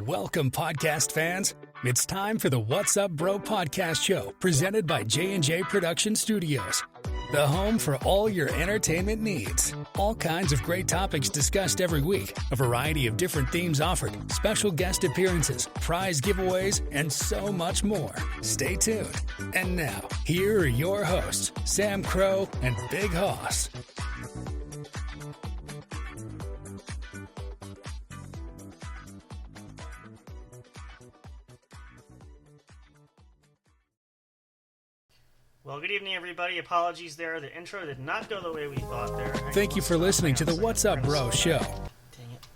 Welcome, podcast fans. It's time for the What's Up Bro podcast show presented by J&J Production Studios, the home for all your entertainment needs. All kinds of great topics discussed every week, a variety of different themes offered, special guest appearances, prize giveaways, and so much more. Stay tuned. And now, here are your hosts, Sam Crow and Big Hoss. Well, good evening, everybody. Apologies there. The intro did not go the way we thought there. Thank you for listening to the What's Up Bro show. Dang it.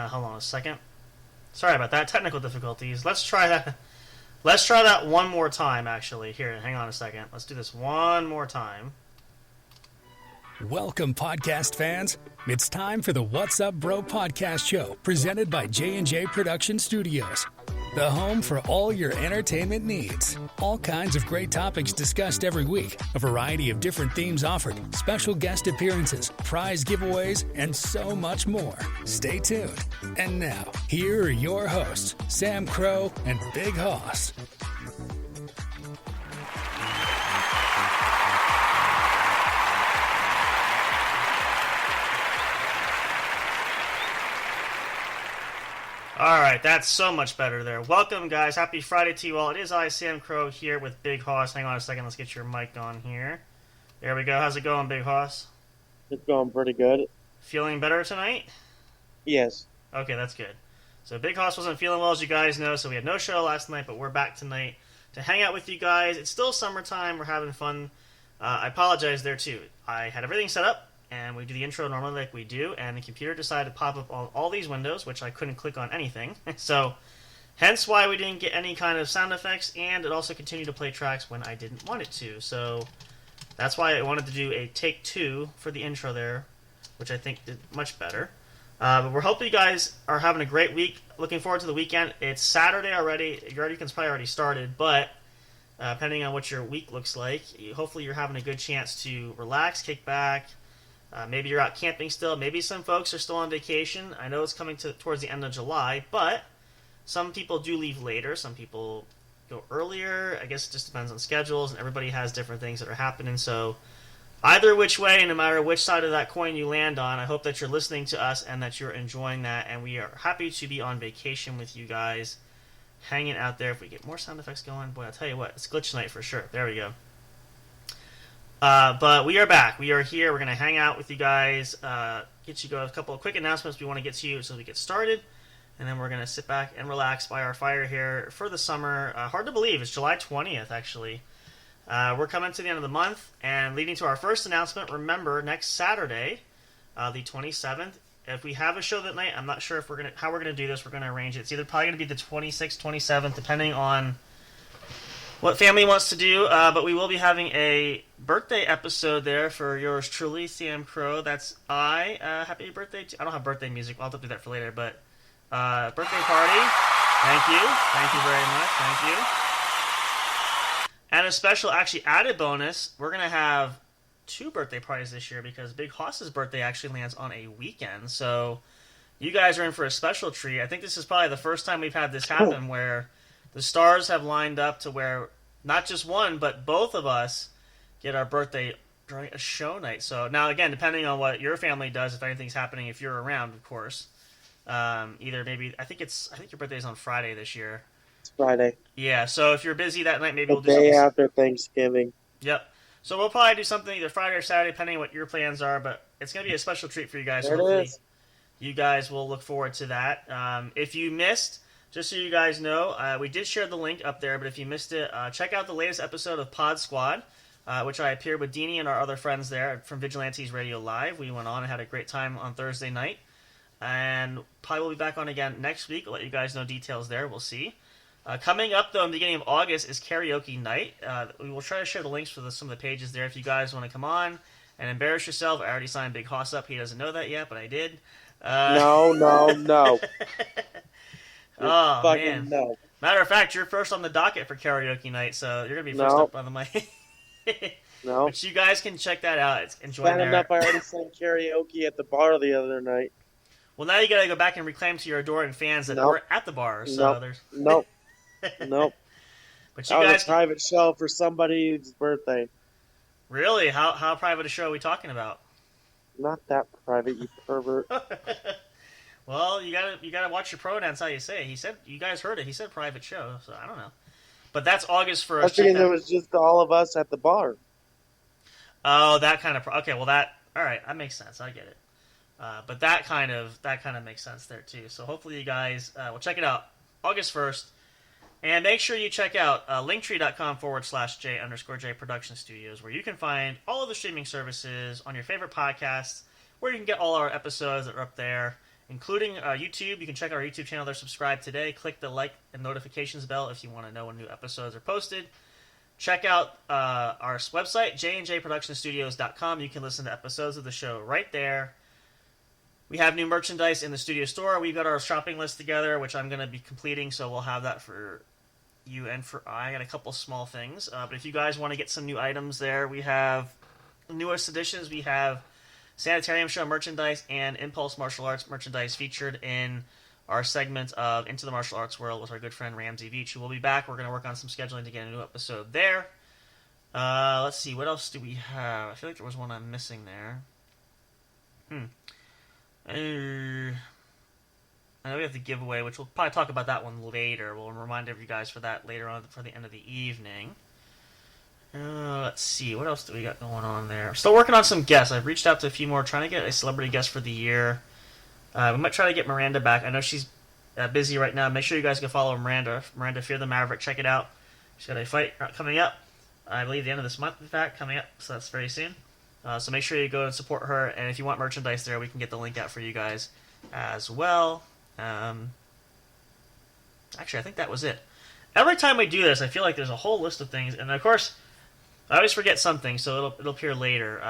Hold on a second. Sorry about that. Technical difficulties. Let's try that. Let's try that one more time, actually. Here, hang on a second. Let's do this one more time. Welcome, podcast fans. It's time for the What's Up Bro podcast show presented by J&J Production Studios, the home for all your entertainment needs. All kinds of great topics discussed every week, a variety of different themes offered, special guest appearances, prize giveaways, and so much more. Stay tuned. And now, here are your hosts, Sam Crow and Big Hoss. Alright, that's so much better there. Welcome, guys. Happy Friday to you all. It is I, Sam Crow, here with Big Hoss. Hang on a second. Let's get your mic on here. There we go. How's it going, Big Hoss? It's going pretty good. Feeling better tonight? Yes. Okay, that's good. So Big Hoss wasn't feeling well, as you guys know, so we had no show last night, but we're back tonight to hang out with you guys. It's still summertime. We're having fun. I apologize there, too. I had everything set up, and we do the intro normally like we do, and the computer decided to pop up on all these windows, which I couldn't click on anything. So, hence why we didn't get any kind of sound effects, and it also continued to play tracks when I didn't want it to. So, that's why I wanted to do a take 2 for the intro there, which I think did much better. But we're hoping you guys are having a great week. Looking forward to the weekend. It's Saturday already. Your weekend's probably already started, but depending on what your week looks like, hopefully you're having a good chance to relax, kick back. Maybe you're out camping still. Maybe some folks are still on vacation. I know it's coming towards the end of July, but some people do leave later. Some people go earlier. I guess it just depends on schedules, and everybody has different things that are happening. So either which way, no matter which side of that coin you land on, I hope that you're listening to us and that you're enjoying that. And we are happy to be on vacation with you guys, hanging out there. If we get more sound effects going, boy, I'll tell you what, it's glitch night for sure. There we go. But we are back. We are here. We're going to hang out with you guys, get you go a couple of quick announcements we want to get to you so we get started. And then we're going to sit back and relax by our fire here for the summer. Hard to believe. It's July 20th, actually. We're coming to the end of the month. And leading to our first announcement, remember, next Saturday, the 27th, if we have a show that night, I'm not sure if how we're going to do this. We're going to arrange it. It's either probably going to be the 26th, 27th, depending on what family wants to do, but we will be having a birthday episode there for yours truly, Sam Crow. That's I. Happy birthday. I don't have birthday music. I'll have to do that for later, but birthday party. Thank you. Thank you very much. Thank you. And a special, actually added bonus, we're going to have 2 birthday parties this year because Big Hoss's birthday actually lands on a weekend. So you guys are in for a special treat. I think this is probably the first time we've had this happen where the stars have lined up to where not just one, but both of us get our birthday during a show night. So now, again, depending on what your family does, if anything's happening, if you're around, of course, either maybe I think your birthday's on Friday this year. It's Friday. Yeah. So if you're busy that night, maybe we'll do the day something after Thanksgiving. Yep. So we'll probably do something either Friday or Saturday, depending on what your plans are. But it's going to be a special treat for you guys. There so it is. You guys will look forward to that. If you missed. Just so you guys know, we did share the link up there, but if you missed it, check out the latest episode of Pod Squad, which I appeared with Deanie and our other friends there from Vigilantes Radio Live. We went on and had a great time on Thursday night, and probably will be back on again next week. I'll let you guys know details there. We'll see. Coming up, though, in the beginning of August is karaoke night. We will try to share the links for some of the pages there if you guys want to come on and embarrass yourself. I already signed Big Hoss up. He doesn't know that yet, but I did. No. Oh, man. No. Matter of fact, you're first on the docket for karaoke night, so you're going to be first up on the mic. No. But you guys can check that out. Enjoy Bad there. enough I already sang karaoke at the bar the other night. Well, now you got to go back and reclaim to your adoring fans that Nope. were at the bar. So Nope. there's Nope. Nope. But you That was guys a private show for somebody's birthday. really how private a show are we talking about? Not that private, you pervert. Well, you gotta watch your pronouns how you say it. He said you guys heard it. He said private show, so I don't know. But that's August 1st. That's because it was just all of us at the bar. Oh, that kind of okay. Well, that all right. That makes sense. I get it. But that kind of makes sense there too. So hopefully you guys will check it out August 1st, and make sure you check out linktree.com/J_J Production Studios, where you can find all of the streaming services on your favorite podcasts, where you can get all our episodes that are up there, including YouTube. You can check out our YouTube channel there. Subscribe today. Click the like and notifications bell if you want to know when new episodes are posted. Check out our website, jnjproductionstudios.com. You can listen to episodes of the show right there. We have new merchandise in the studio store. We've got our shopping list together, which I'm going to be completing, so we'll have that for you and for I. Got a couple small things. But if you guys want to get some new items there, we have newest editions. We have Sanitarium Show merchandise and Impulse Martial Arts merchandise featured in our segment of Into the Martial Arts World with our good friend Ramsey Veach, who will be back. We're going to work on some scheduling to get a new episode there. Let's see, what else do we have? I feel like there was one I'm missing there. I know we have the giveaway, which we'll probably talk about that one later. We'll remind you guys for that later on for the end of the evening. Let's see, what else do we got going on there? Still working on some guests. I've reached out to a few more, trying to get a celebrity guest for the year. We might try to get Miranda back. I know she's busy right now. Make sure you guys can follow Miranda Fear the Maverick. Check it out. She's got a fight coming up. I believe the end of this month, in fact, coming up. So that's very soon. So make sure you go and support her. And if you want merchandise there, we can get the link out for you guys as well. Actually, I think that was it. Every time we do this, I feel like there's a whole list of things. And of course, I always forget something, so it'll appear later.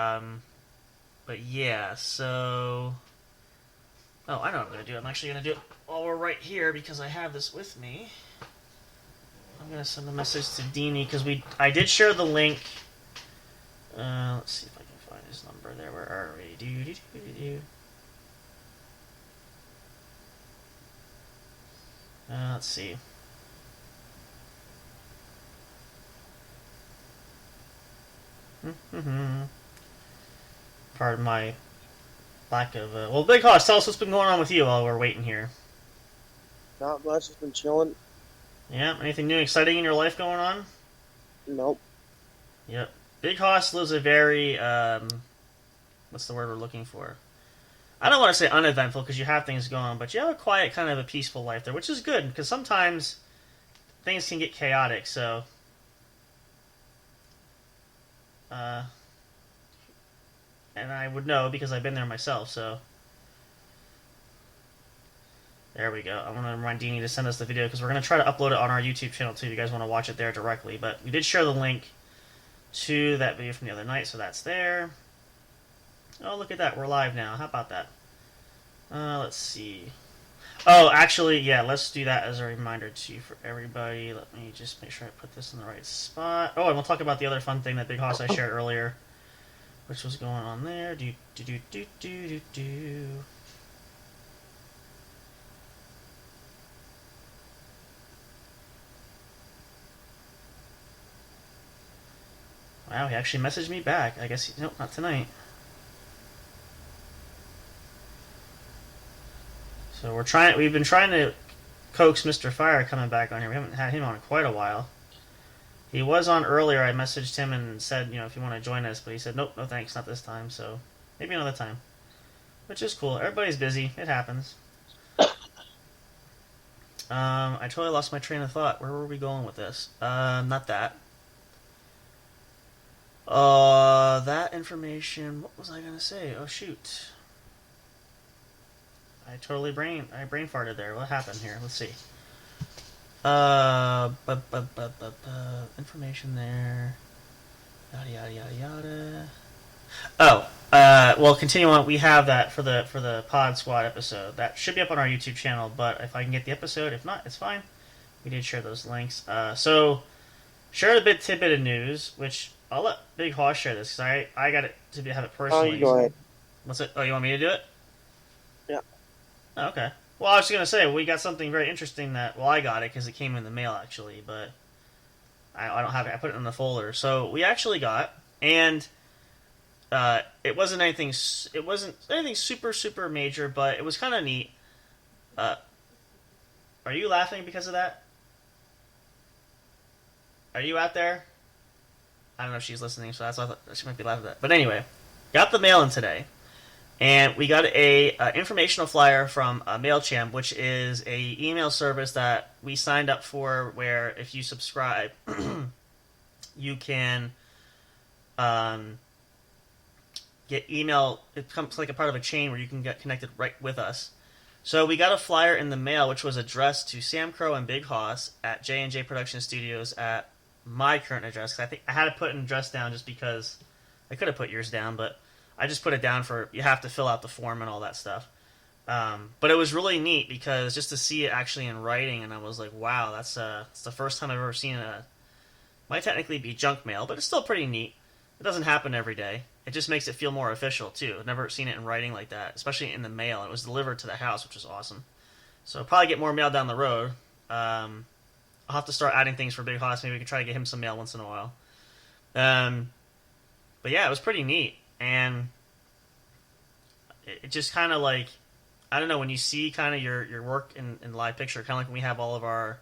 But yeah, so... Oh, I know what I'm going to do. I'm actually going to do it while we're right here because I have this with me. I'm going to send a message to Deanie because I did share the link. Let's see if I can find his number there. Where are we? Let's see. Pardon my lack of... well, Big Hoss, tell us what's been going on with you while we're waiting here. Not much. Just been chilling. Yeah, anything new exciting in your life going on? Nope. Yep. Big Hoss lives a very, what's the word we're looking for? I don't want to say uneventful because you have things going, but you have a quiet, kind of a peaceful life there, which is good because sometimes things can get chaotic, so... and I would know because I've been there myself, so... There we go. I'm going to remind Deanie to send us the video because we're going to try to upload it on our YouTube channel too if you guys want to watch it there directly. But we did share the link to that video from the other night, so that's there. Oh, look at that. We're live now. How about that? Let's see. Oh, actually, yeah, let's do that as a reminder too for everybody. Let me just make sure I put this in the right spot. Oh, and we'll talk about the other fun thing that Big Hoss I shared earlier, which was going on there. Wow, he actually messaged me back. I guess nope, not tonight. So we've been trying to coax Mr. Fire coming back on here. We haven't had him on in quite a while. He was on earlier. I messaged him and said, if you want to join us, but he said, nope, no thanks, not this time. So maybe another time. Which is cool. Everybody's busy. It happens. I totally lost my train of thought. Where were we going with this? Not that. That information. What was I gonna say? Oh shoot! I brain farted there. What happened here? Let's see. Information there. Yada yada yada yada. Oh, well, continue on. We have that for the Pod Squad episode. That should be up on our YouTube channel. But if I can get the episode, if not, it's fine. We did share those links. So share a tidbit of news, which. I'll let Big Hoss share this because I got it to have it personally. Oh, you go ahead. What's it? Oh, you want me to do it? Yeah. Oh, okay. Well, I was gonna say we got something very interesting that. Well, I got it because it came in the mail actually, but I don't have it. I put it in the folder. So we actually got, and it wasn't anything. It wasn't anything super major, but it was kind of neat. Uh, are you laughing because of that? Are you out there? I don't know if she's listening, so that's why I thought she might be laughing at that. But anyway, got the mail in today, and we got a informational flyer from Mailchimp, which is a email service that we signed up for. Where if you subscribe, you can get email. It becomes like a part of a chain where you can get connected right with us. So we got a flyer in the mail, which was addressed to Sam Crow and Big Hoss at J&J Production Studios at my current address. 'Cause I think I had to put an address down just because I could have put yours down, but I just put it down for you have to fill out the form and all that stuff. But it was really neat because just to see it actually in writing, and I was like, wow, that's it's the first time I've ever seen a. Might technically be junk mail, but it's still pretty neat. It doesn't happen every day. It just makes it feel more official too. I've never seen it in writing like that, especially in the mail. It was delivered to the house, which is awesome. So I'll probably get more mail down the road. I'll have to start adding things for Big Hoss. Maybe we can try to get him some mail once in a while. But yeah, it was pretty neat, and it just kind of like I don't know when you see kind of your work in live picture, kind of like when we have all of our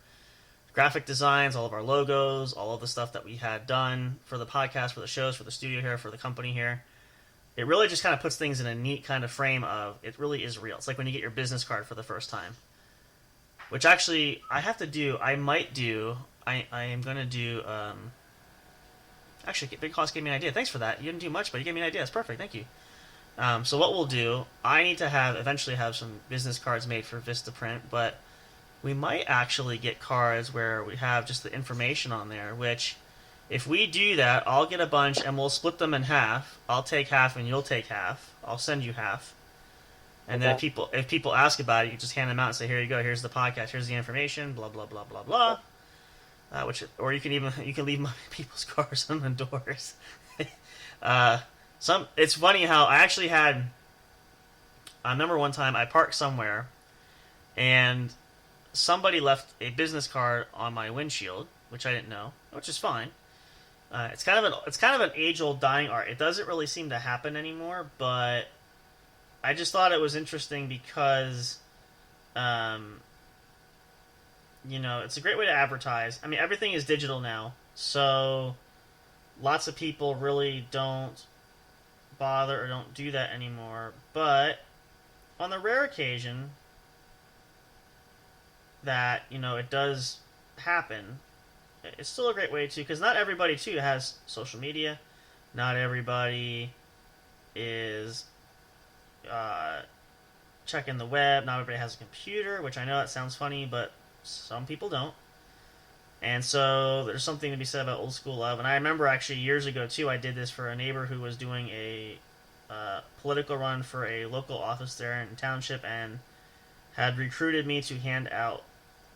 graphic designs, all of our logos, all of the stuff that we had done for the podcast, for the shows, for the studio here, for the company here. It really just kind of puts things in a neat kind of frame of it really is real. It's like when you get your business card for the first time. Which actually, I have to do, I am going to do, actually, Big Hoss gave me an idea. Thanks for that. You didn't do much, but you gave me an idea. That's perfect. Thank you. So what we'll do, I need to eventually have some business cards made for Vistaprint, but we might actually get cards where we have just the information on there, which if we do that, I'll get a bunch and we'll split them in half. I'll take half and you'll take half. I'll send you half. And then if people ask about it, you just hand them out and say, here you go, here's the podcast, here's the information, blah, blah, blah, blah, blah. Or you can leave people's cars on the doors. It's funny how I actually I remember one time I parked somewhere and somebody left a business card on my windshield, which I didn't know, which is fine. It's kind of an age-old dying art. It doesn't really seem to happen anymore, but I just thought it was interesting because, it's a great way to advertise. I mean, everything is digital now, so lots of people really don't bother or don't do that anymore. But on the rare occasion that it does happen, it's still a great way to, because not everybody too has social media, not everybody is checking the web, not everybody has a computer, which I know that sounds funny, but some people don't. And so there's something to be said about old school love. And I remember actually years ago too, I did this for a neighbor who was doing a political run for a local office there in township and had recruited me to hand out,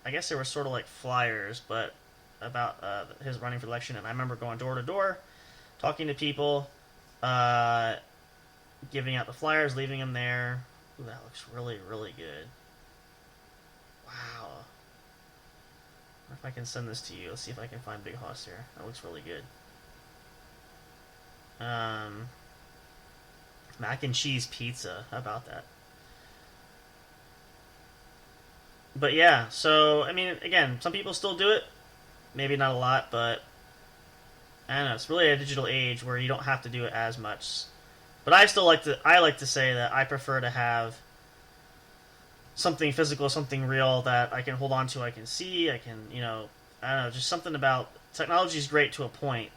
I guess they were sort of like flyers, but about his running for election. And I remember going door to door, talking to people, giving out the flyers, leaving them there. Ooh, that looks really, really good. Wow. I wonder if I can send this to you. Let's see if I can find Big Hoss here. That looks really good. Mac and cheese pizza. How about that? But yeah, so, I mean, again, some people still do it. Maybe not a lot, but I don't know. It's really a digital age where you don't have to do it as much. But I like to say that I prefer to have something physical, something real that I can hold on to, I can see, I can, I don't know, just something about technology is great to a point.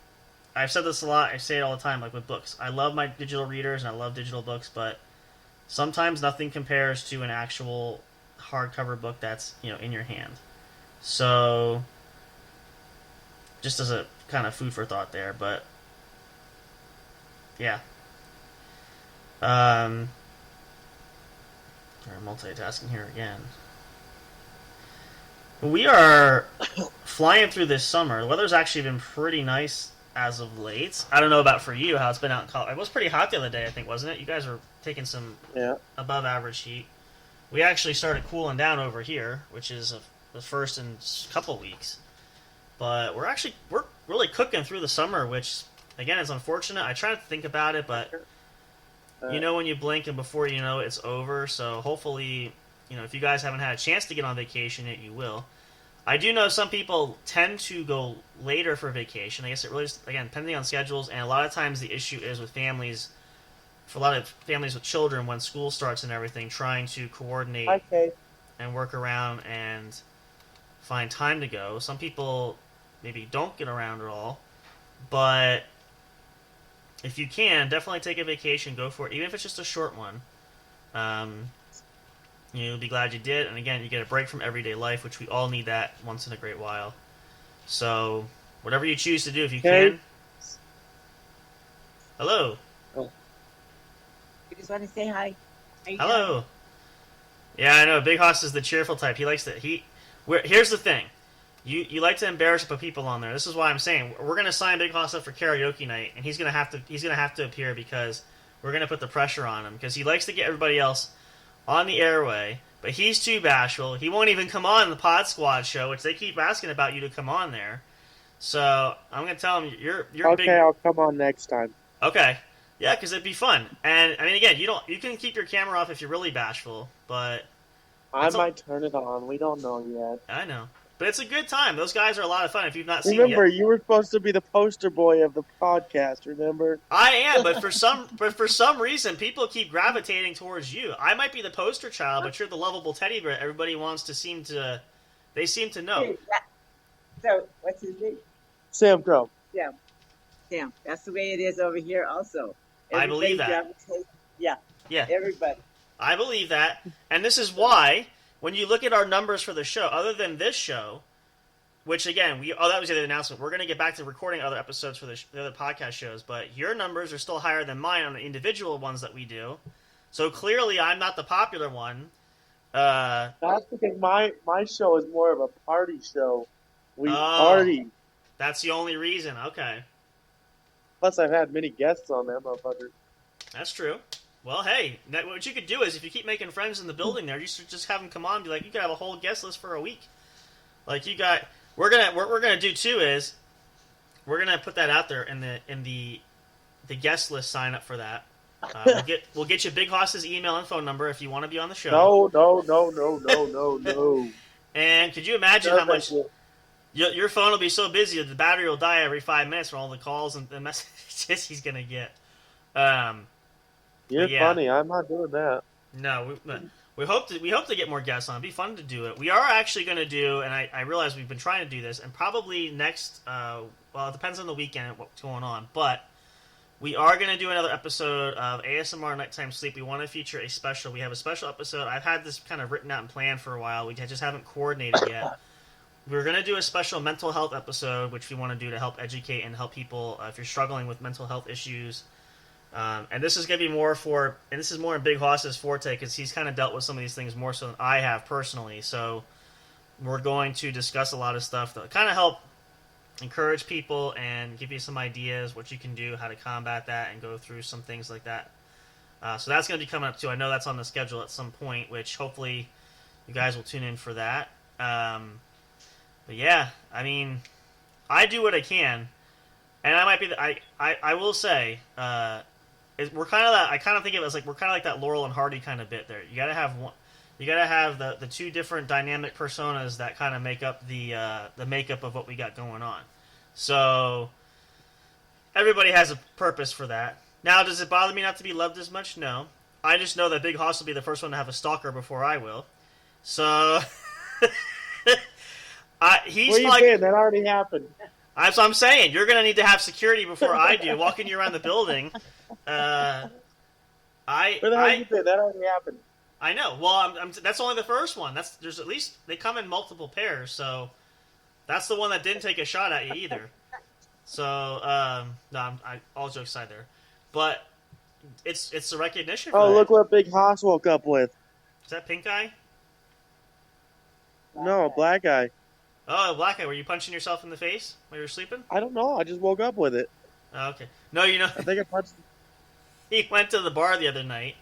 I've said this a lot, I say it all the time, like with books. I love my digital readers and I love digital books, but sometimes nothing compares to an actual hardcover book that's, in your hand. So, just as a kind of food for thought there, but yeah. We're multitasking here again. We are flying through this summer. The weather's actually been pretty nice as of late. I don't know about for you, how it's been out in Colorado. It was pretty hot the other day, I think, wasn't it? You guys were taking some above average heat. We actually started cooling down over here, which is the first in a couple weeks. But we're really cooking through the summer, which again is unfortunate. I try not to think about it, but you know when you blink and before you know it's over. So hopefully, if you guys haven't had a chance to get on vacation yet, you will. I do know some people tend to go later for vacation. I guess it really is, again, depending on schedules, and a lot of times the issue is with families, for a lot of families with children, when school starts and everything, trying to coordinate and work around and find time to go. Some people maybe don't get around at all, but if you can, definitely take a vacation, go for it, even if it's just a short one. You'll be glad you did, and again, you get a break from everyday life, which we all need that once in a great while. So, whatever you choose to do, if you can. Hello. Oh. I just want to say hi. Hello. Yeah, I know. Big Hoss is the cheerful type. He likes to. Here's the thing. You like to embarrass the people on there. This is why I'm saying we're gonna sign Big Hoss up for karaoke night, and he's gonna have to appear because we're gonna put the pressure on him because he likes to get everybody else on the airway, but he's too bashful. He won't even come on the Pod Squad show, which they keep asking about you to come on there. So I'm gonna tell him you're okay, big. I'll come on next time. Okay, yeah, because it'd be fun. And I mean, again, you can keep your camera off if you're really bashful, but I might turn it on. We don't know yet. I know, but it's a good time. Those guys are a lot of fun. If you've not seen Remember, it yet. you were supposed to be the poster boy of the podcast. Remember? I am, but for some reason, people keep gravitating towards you. I might be the poster child, but you're the lovable teddy bear. Everybody wants to seem to know. Hey, so, what's his name? Sam Crow. Sam. That's the way it is over here also. I believe that. Yeah. Everybody. I believe that. And this is why, when you look at our numbers for the show, other than this show, which again, that was the other announcement. We're going to get back to recording other episodes for the other podcast shows, but your numbers are still higher than mine on the individual ones that we do. So clearly, I'm not the popular one. That's because my show is more of a party show. We party. That's the only reason. Okay. Plus, I've had many guests on that motherfucker. That's true. Well, hey, what you could do is if you keep making friends in the building there, you should just have them come on and be like, you could have a whole guest list for a week. Like you got, what we're gonna do too is we're gonna put that out there in the guest list sign up for that. We'll get you Big Hoss's email and phone number if you want to be on the show. No. And could you imagine how much your phone will be so busy that the battery will die every 5 minutes from all the calls and the messages he's gonna get. You're funny. I'm not doing that. No, we hope to get more guests on. It'd be fun to do it. We are actually going to do, and I realize we've been trying to do this, and probably next. Well, it depends on the weekend and what's going on, but we are going to do another episode of ASMR Nighttime Sleep. We want to feature a special. We have a special episode. I've had this kind of written out and planned for a while. We just haven't coordinated yet. We're going to do a special mental health episode, which we want to do to help educate and help people if you're struggling with mental health issues. And this is going to be more this is more in Big Hoss's forte because he's kind of dealt with some of these things more so than I have personally. So we're going to discuss a lot of stuff that kind of help encourage people and give you some ideas what you can do, how to combat that, and go through some things like that. So that's going to be coming up too. I know that's on the schedule at some point, which hopefully you guys will tune in for that. But yeah, I mean, I do what I can, and I might be. I will say. We're kind of that. I kind of think of it as like we're kind of like that Laurel and Hardy kind of bit there. You gotta have one. You gotta have the two different dynamic personas that kind of make up the makeup of what we got going on. So everybody has a purpose for that. Now, does it bother me not to be loved as much? No. I just know that Big Hoss will be the first one to have a stalker before I will. So he's what are you saying? That already happened. That's what I'm saying. You're gonna need to have security before I do, walking you around the building. Where the hell you been? That already happened. I know. Well, that's only the first one. There's at least they come in multiple pairs, so that's the one that didn't take a shot at you either. So no, all jokes aside there, but it's the recognition. For look what Big Hoss woke up with. Is that pink eye? No, black eye. Oh, black eye. Were you punching yourself in the face while you were sleeping? I don't know. I just woke up with it. Oh, okay. No, I think I punched. He went to the bar the other night,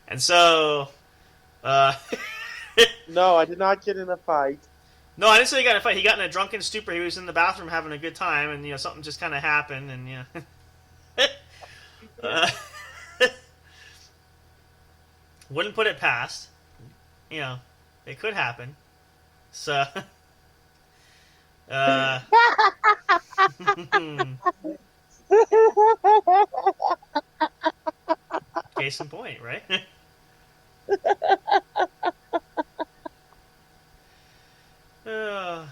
and so Uh, No, I did not get in a fight. no, I didn't say he got in a fight. He got in a drunken stupor. He was in the bathroom having a good time, and something just kind of happened, and uh, wouldn't put it past. It could happen. So, uh, case in point, right? uh,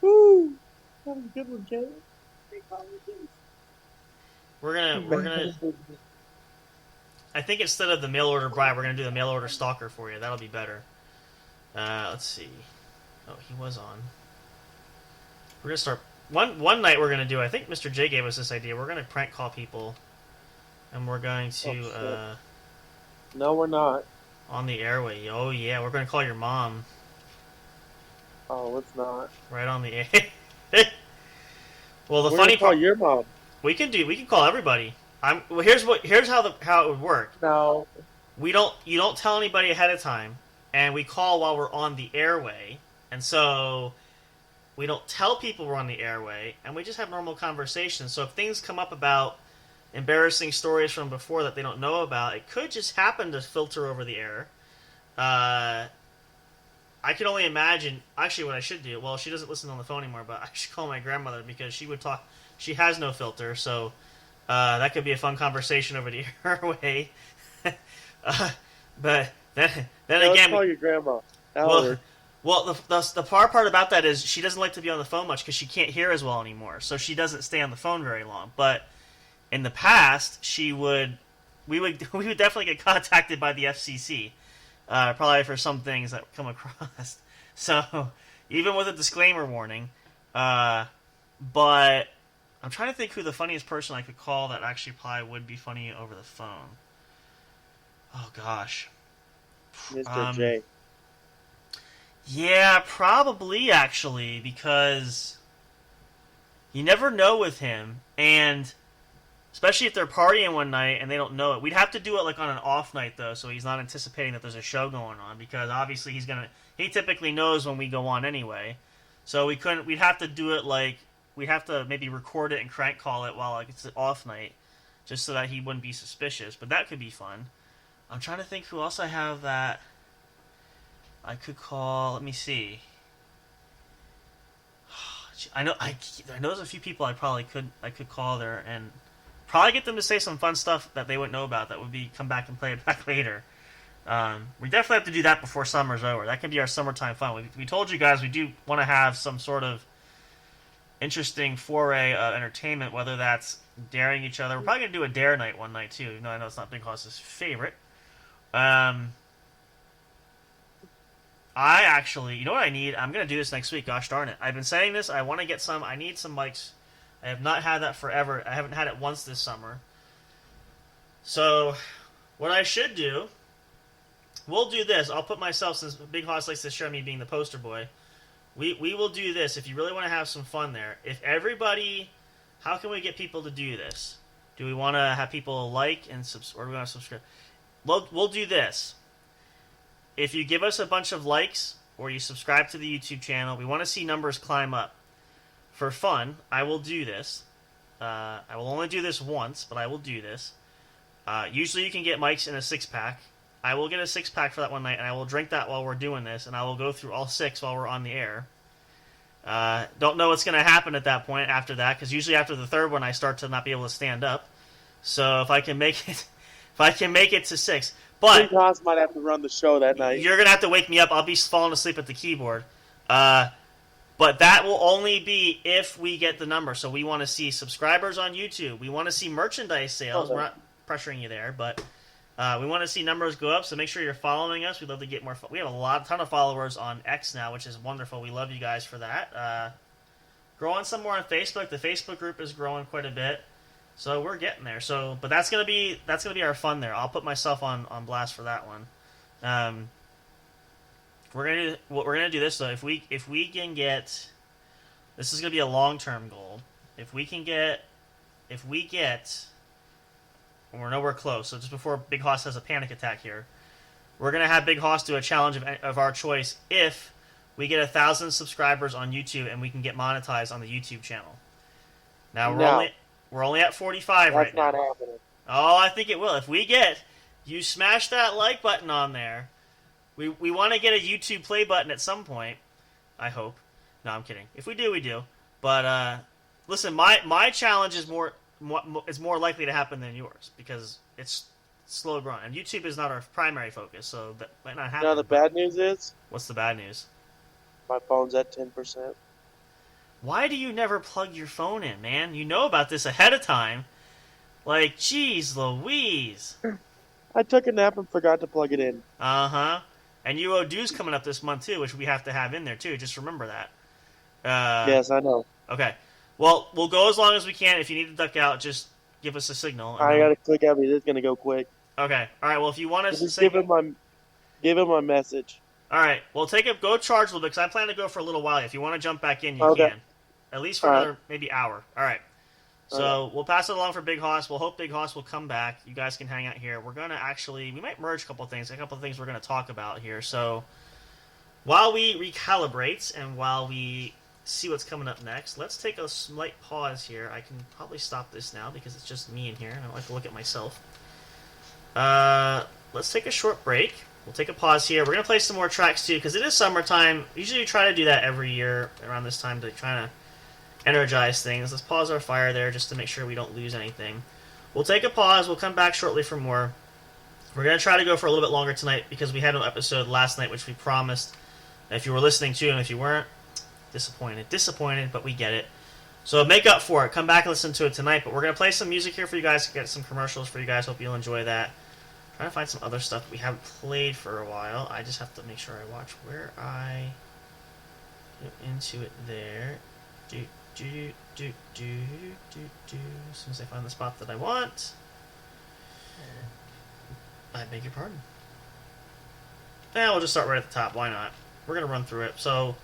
Woo! That was a good one, Jay. we're gonna. I think instead of the mail order bride, we're gonna do the mail order stalker for you. That'll be better. Let's see. Oh, he was on. We're gonna start one night. We're gonna do. I think Mr. J gave us this idea. We're gonna prank call people, and we're going to. No, we're not. On the airway. Oh yeah, we're gonna call your mom. Oh, it's not. Right on the air. Well, the We're funny gonna call part. your mom. We can call everybody. Well, here's how it would work. No. You don't tell anybody ahead of time, and we call while we're on the airway, and so we don't tell people we're on the airway, and we just have normal conversations. So if things come up about embarrassing stories from before that they don't know about, it could just happen to filter over the air. I can only imagine. Actually, what I should do. Well, she doesn't listen on the phone anymore, but I should call my grandmother because she would talk. She has no filter, so that could be a fun conversation over the airway. But then again, Let's call your grandma. Well, the part about that is she doesn't like to be on the phone much because she can't hear as well anymore, so she doesn't stay on the phone very long. But in the past, we would definitely get contacted by the FCC, probably for some things that come across. So even with a disclaimer warning, but I'm trying to think who the funniest person I could call that actually probably would be funny over the phone. Oh gosh, Mr. J. Yeah, probably actually, because you never know with him, and especially if they're partying one night and they don't know it. We'd have to do it like on an off night though, so he's not anticipating that there's a show going on, because obviously he typically knows when we go on anyway. So we'd have to do it like, we'd have to maybe record it and crank call it while like it's an off night, just so that he wouldn't be suspicious, but that could be fun. I'm trying to think who else I have that I could call. Let me see. I know there's a few people I could call there and probably get them to say some fun stuff that they wouldn't know about that would be come back and play it back later. We definitely have to do that before summer's over. That can be our summertime fun. We told you guys we do want to have some sort of interesting foray of entertainment, whether that's daring each other. We're probably going to do a dare night one night too, even though I know it's not Big Hoss's favorite. I actually, you know what I need? I'm going to do this next week, gosh darn it. I've been saying this, I want to get some, I need some mics. I have not had that forever. I haven't had it once this summer. So, what I should do, we'll do this. I'll put myself, since Big Hoss likes to show me being the poster boy, we will do this if you really want to have some fun there. If everybody, how can we get people to do this? Do we want to have people like and or do we want to subscribe? We'll do this. If you give us a bunch of likes or you subscribe to the YouTube channel, we want to see numbers climb up. For fun, I will do this. I will only do this once, but I will do this. Usually you can get mics in a 6-pack. I will get a 6-pack for that one night, and I will drink that while we're doing this, and I will go through all 6 while we're on the air. Don't know what's going to happen at that point after that, because usually after the third one I start to not be able to stand up. So if I can make it to 6. But Big Hoss might have to run the show that night. You're going to have to wake me up. I'll be falling asleep at the keyboard. But that will only be if we get the number. So we want to see subscribers on YouTube. We want to see merchandise sales. We're not pressuring you there, but we want to see numbers go up. So make sure you're following us. We'd love to get more. We have a ton of followers on X now, which is wonderful. We love you guys for that. Growing some more on Facebook. The Facebook group is growing quite a bit. So we're getting there. So, but that's gonna be our fun there. I'll put myself on blast for that one. We're gonna do this though. If we can get, this is gonna be a long-term goal. If we get, we're nowhere close. So just before Big Hoss has a panic attack here, we're going to have Big Hoss do a challenge of our choice if we get 1,000 subscribers on YouTube and we can get monetized on the YouTube channel. Now, we're only at 45 right now. That's not happening. Oh, I think it will. If we get, you smash that like button on there. We want to get a YouTube play button at some point. I hope. No, I'm kidding. If we do, we do. But listen, my challenge is more likely to happen than yours because it's slow growing, and YouTube is not our primary focus, so that might not happen. Now the bad news is. What's the bad news? My phone's at 10%. Why do you never plug your phone in, man? You know about this ahead of time. Like, geez Louise. I took a nap and forgot to plug it in. Uh-huh. And you owe dues coming up this month, too, which we have to have in there, too. Just remember that. Yes, I know. Okay. Well, we'll go as long as we can. If you need to duck out, just give us a signal. I got to click out. It's going to go quick. Okay. All right. Well, if you want us to give him my message. All right. Well, go charge a little bit because I plan to go for a little while. If you want to jump back in, you can. At least for another maybe hour. All right. So we'll pass it along for Big Hoss. We'll hope Big Hoss will come back. You guys can hang out here. We're going to we might merge a couple of things we're going to talk about here. So while we recalibrate and while we see what's coming up next, let's take a slight pause here. I can probably stop this now because it's just me in here and I don't like to look at myself. Let's take a short break. We'll take a pause here. We're going to play some more tracks too because it is summertime. Usually we try to do that every year around this time to try to energize things. Let's pause our fire there just to make sure we don't lose anything. We'll take a pause. We'll come back shortly for more. We're going to try to go for a little bit longer tonight because we had an episode last night which we promised. If you were listening to and if you weren't, disappointed, but we get it. So make up for it. Come back and listen to it tonight. But we're going to play some music here for you guys, get some commercials for you guys. Hope you'll enjoy that. Trying to find some other stuff that we haven't played for a while. I just have to make sure I watch where I get into it there. As soon as I find the spot that I want. I beg your pardon. We'll just start right at the top. Why not? We're going to run through it. So,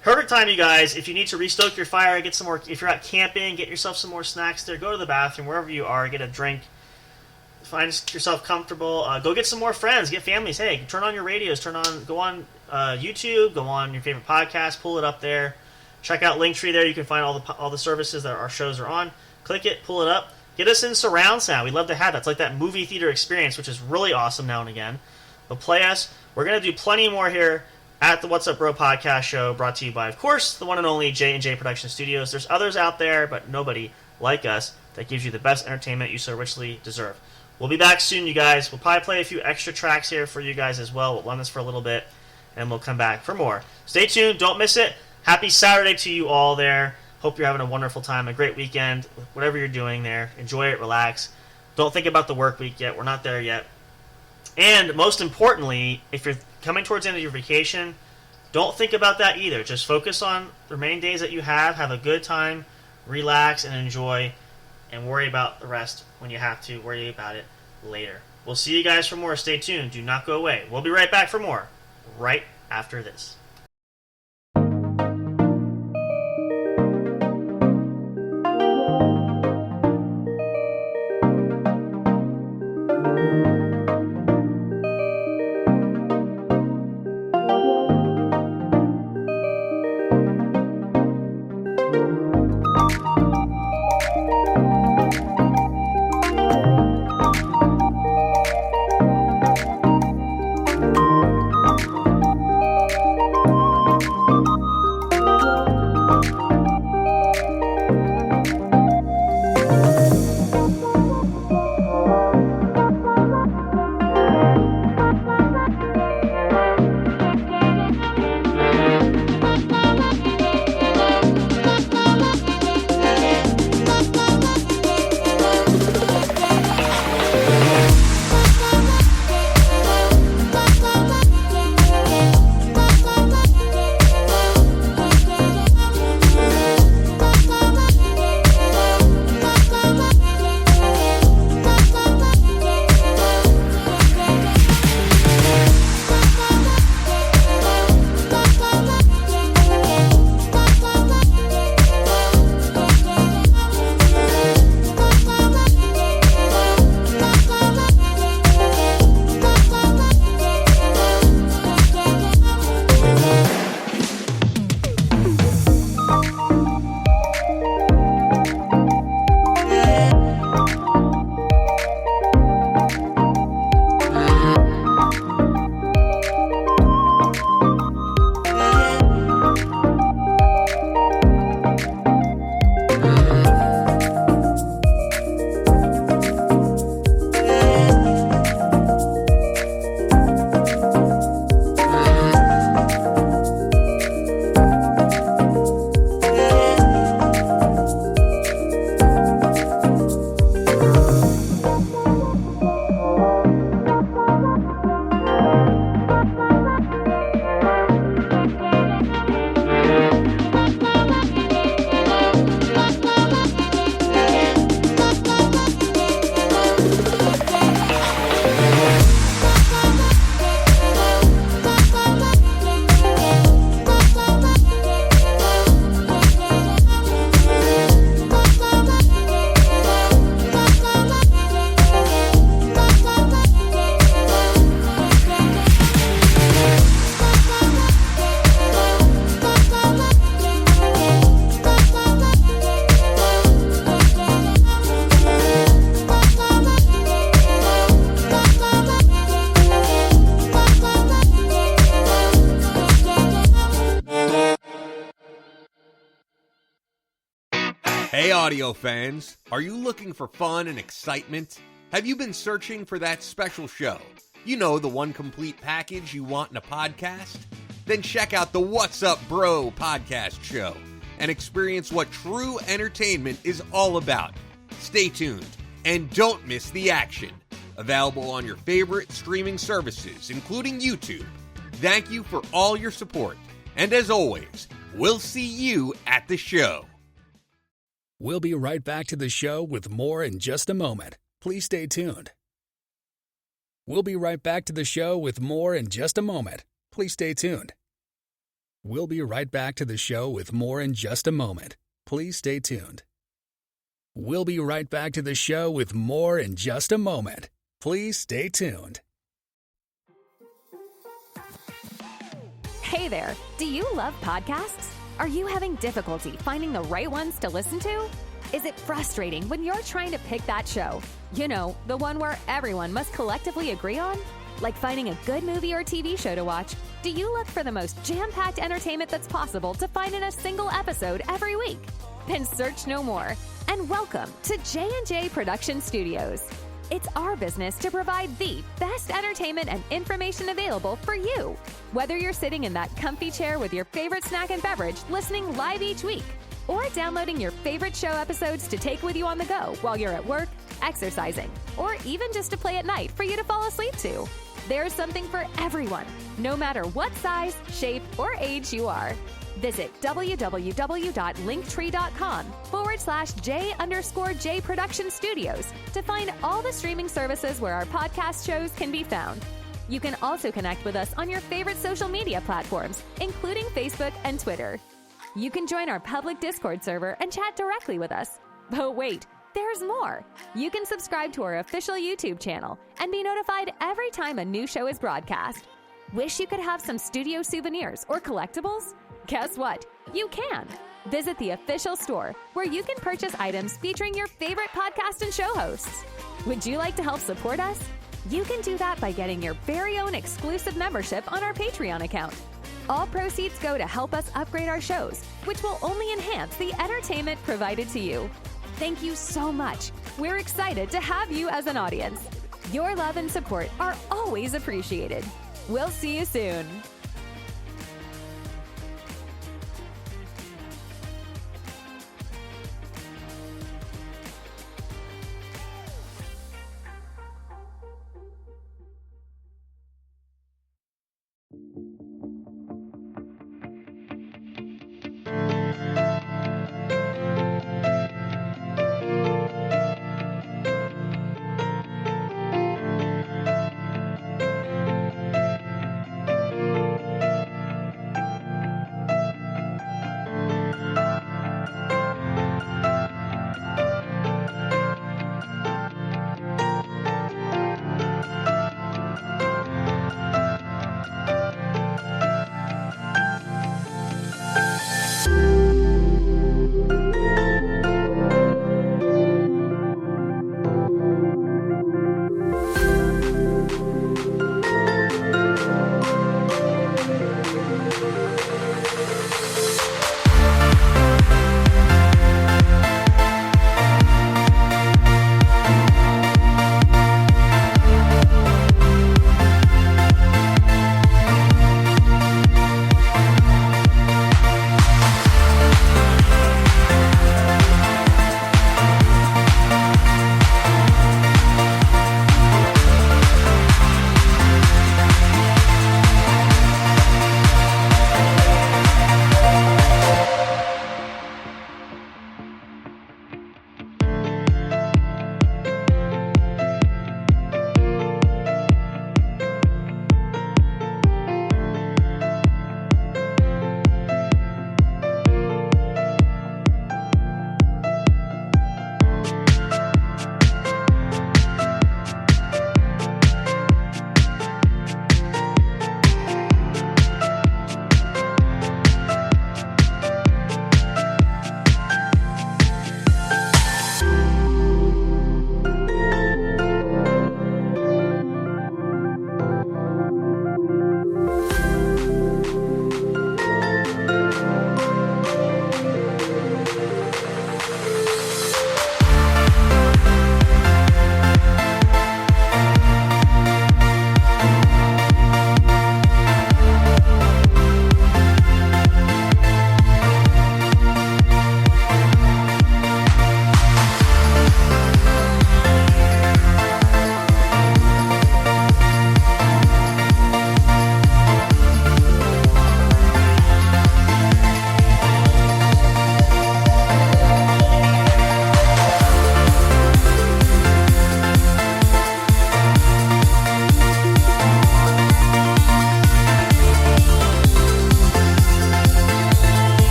perfect time, you guys. If you need to restoke your fire, get some more. If you're out camping, get yourself some more snacks there. Go to the bathroom, wherever you are. Get a drink. Find yourself comfortable. Go get some more friends. Get families. Hey, turn on your radios. Go on YouTube. Go on your favorite podcast. Pull it up there. Check out Linktree there. You can find all the services that our shows are on. Click it. Pull it up. Get us in surround sound. We'd love to have that. It's like that movie theater experience, which is really awesome now and again. But play us. We're going to do plenty more here at the What's Up Bro podcast show, brought to you by, of course, the one and only J&J Production Studios. There's others out there, but nobody like us that gives you the best entertainment you so richly deserve. We'll be back soon, you guys. We'll probably play a few extra tracks here for you guys as well. We'll run this for a little bit, and we'll come back for more. Stay tuned. Don't miss it. Happy Saturday to you all there. Hope you're having a wonderful time, a great weekend, whatever you're doing there. Enjoy it, relax. Don't think about the work week yet. We're not there yet. And most importantly, if you're coming towards the end of your vacation, don't think about that either. Just focus on the remaining days that you have a good time, relax and enjoy, and worry about the rest when you have to. Worry about it later. We'll see you guys for more. Stay tuned. Do not go away. We'll be right back for more right after this. Hey audio fans, are you looking for fun and excitement? Have you been searching for that special show? You know, the one complete package you want in a podcast? Then check out the What's Up Bro podcast show and experience what true entertainment is all about. Stay tuned and don't miss the action. Available on your favorite streaming services, including YouTube. Thank you for all your support. And as always, we'll see you at the show. We'll be right back to the show with more in just a moment. Please stay tuned. We'll be right back to the show with more in just a moment. Please stay tuned. We'll be right back to the show with more in just a moment. Please stay tuned. We'll be right back to the show with more in just a moment. Please stay tuned. Hey there, do you love podcasts? Are you having difficulty finding the right ones to listen to? Is it frustrating when you're trying to pick that show? You know, the one where everyone must collectively agree on? Like finding a good movie or TV show to watch, do you look for the most jam-packed entertainment that's possible to find in a single episode every week? Then search no more, and welcome to J&J Production Studios. It's our business to provide the best entertainment and information available for you. Whether you're sitting in that comfy chair with your favorite snack and beverage listening live each week, or downloading your favorite show episodes to take with you on the go while you're at work, exercising, or even just to play at night for you to fall asleep to. There's something for everyone, no matter what size, shape, or age you are. Visit www.linktree.com/J_J Production Studios to find all the streaming services where our podcast shows can be found. You can also connect with us on your favorite social media platforms, including Facebook and Twitter. You can join our public Discord server and chat directly with us. But wait, there's more. You can subscribe to our official YouTube channel and be notified every time a new show is broadcast. Wish you could have some studio souvenirs or collectibles? Guess what? You can. Visit the official store where you can purchase items featuring your favorite podcast and show hosts. Would you like to help support us? You can do that by getting your very own exclusive membership on our Patreon account. All proceeds go to help us upgrade our shows, which will only enhance the entertainment provided to you. Thank you so much. We're excited to have you as an audience. Your love and support are always appreciated. We'll see you soon.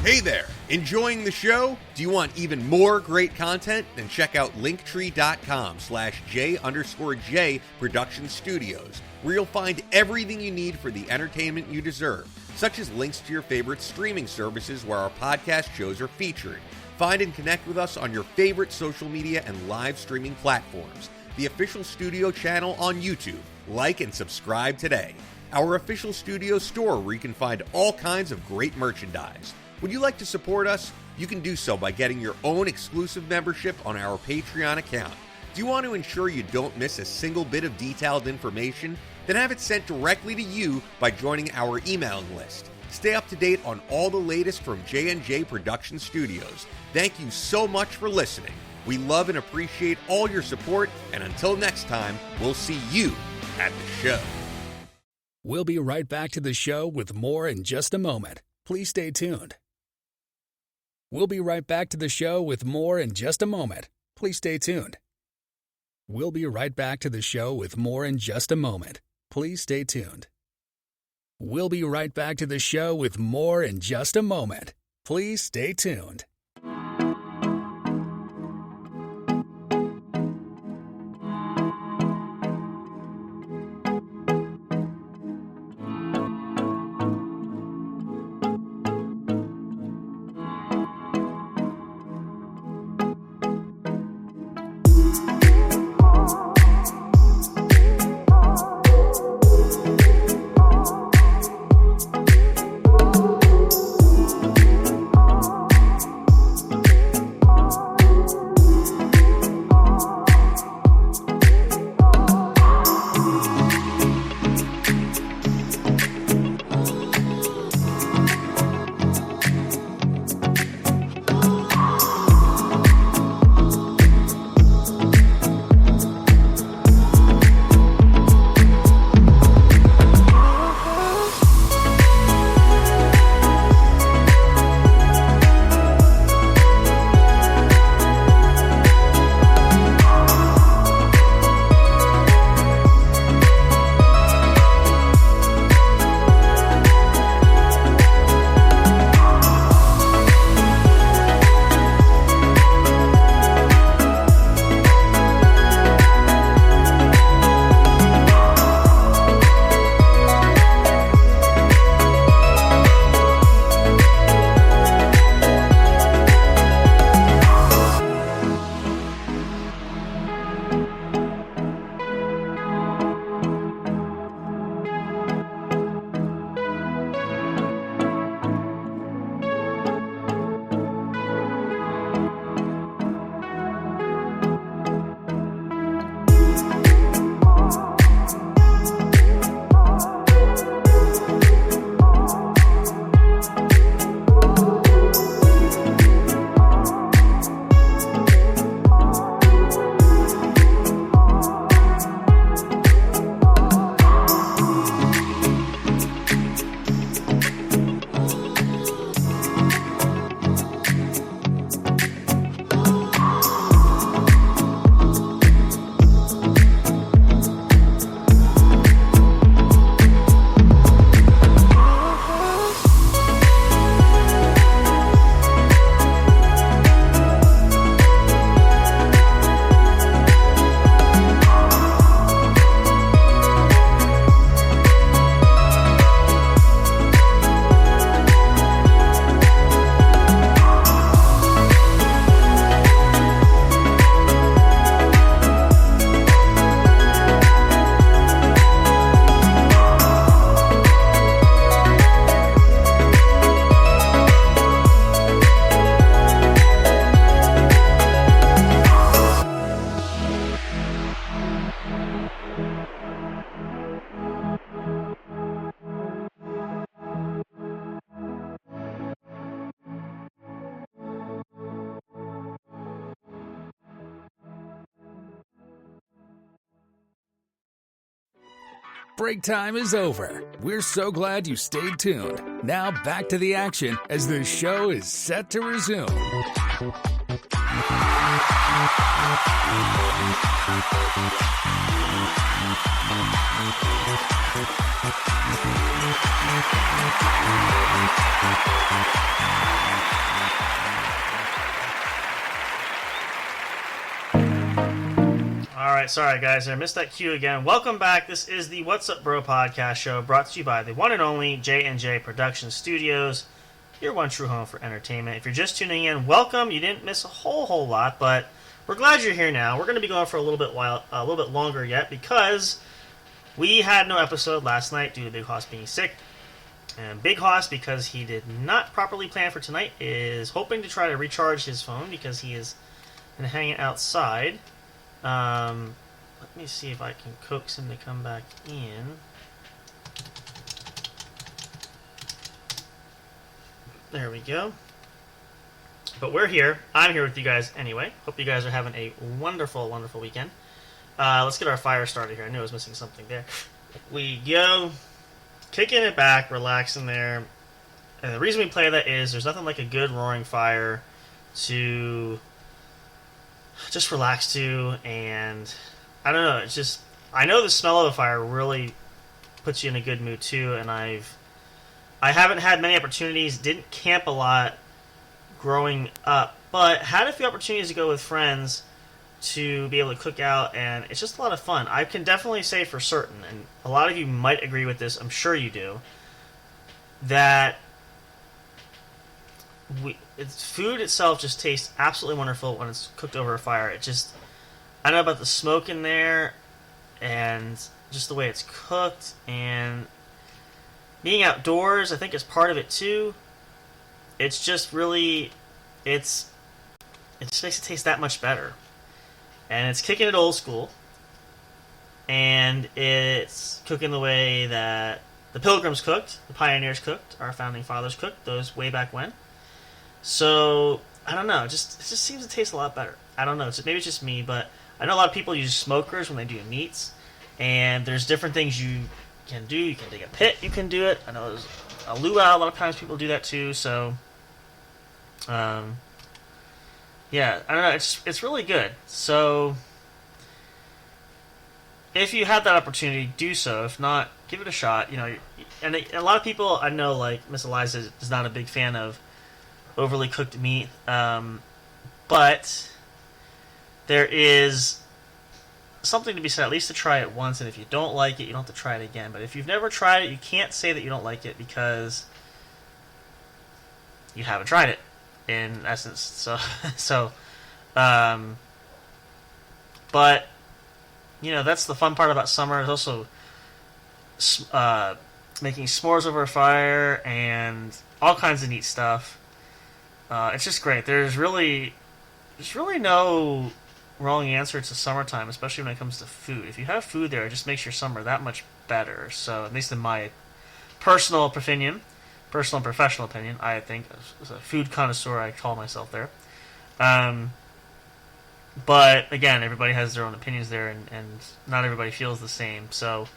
Hey there! Enjoying the show? Do you want even more great content? Then check out linktree.com/J_J Production Studios, where you'll find everything you need for the entertainment you deserve, such as links to your favorite streaming services where our podcast shows are featured. Find and connect with us on your favorite social media and live streaming platforms. The official studio channel on YouTube. Like and subscribe today. Our official studio store where you can find all kinds of great merchandise. Would you like to support us? You can do so by getting your own exclusive membership on our Patreon account. Do you want to ensure you don't miss a single bit of detailed information? Then have it sent directly to you by joining our emailing list. Stay up to date on all the latest from J&J Production Studios. Thank you so much for listening. We love and appreciate all your support, and until next time, we'll see you at the show. We'll be right back to the show with more in just a moment. Please stay tuned. We'll be right back to the show with more in just a moment. Please stay tuned. We'll be right back to the show with more in just a moment. Please stay tuned. We'll be right back to the show with more in just a moment. Please stay tuned. Break time is over. We're so glad you stayed tuned. Now back to the action as the show is set to resume. Alright, sorry guys, I missed that cue again. Welcome back. This is the What's Up Bro podcast show, brought to you by the one and only J&J Production Studios, your one true home for entertainment. If you're just tuning in, welcome. You didn't miss a whole lot, but we're glad you're here now. We're going to be going for a little bit longer yet, because we had no episode last night due to Big Hoss being sick. And Big Hoss, because he did not properly plan for tonight, is hoping to try to recharge his phone because he is been hanging outside. Let me see if I can coax him to come back in. There we go. But we're here. I'm here with you guys anyway. Hope you guys are having a wonderful, wonderful weekend. Let's get our fire started here. I knew I was missing something there. We go. Kicking it back, relaxing there. And the reason we play that is there's nothing like a good roaring fire to just relax to, and I don't know, it's just, I know the smell of a fire really puts you in a good mood too, and I haven't had many opportunities, didn't camp a lot growing up, but had a few opportunities to go with friends to be able to cook out, and it's just a lot of fun. I can definitely say for certain, and a lot of you might agree with this, I'm sure you do, that food itself just tastes absolutely wonderful when it's cooked over a fire. It just, I don't know about the smoke in there, and just the way it's cooked, and being outdoors, I think, is part of it too. It's just really, it just makes it taste that much better. And it's kicking it old school, and it's cooking the way that the Pilgrims cooked, the pioneers cooked, our founding fathers cooked, those way back when. So, I don't know, it just seems to taste a lot better. I don't know, maybe it's just me, but I know a lot of people use smokers when they do meats, and there's different things you can do. You can dig a pit, you can do it. I know there's a luau, a lot of times people do that too, so, yeah, I don't know, it's really good. So, if you have that opportunity, do so. If not, give it a shot. You know, and a lot of people I know, like Miss Eliza, is not a big fan of overly cooked meat, but there is something to be said, at least to try it once, and if you don't like it, you don't have to try it again. But if you've never tried it, you can't say that you don't like it, because you haven't tried it, in essence. But, you know, that's the fun part about summer, is also making s'mores over a fire, and all kinds of neat stuff. It's just great. There's really no wrong answer to summertime, especially when it comes to food. If you have food there, it just makes your summer that much better. So, at least in my personal and professional opinion, I think, as a food connoisseur, I call myself there. But, again, everybody has their own opinions there, and not everybody feels the same. So,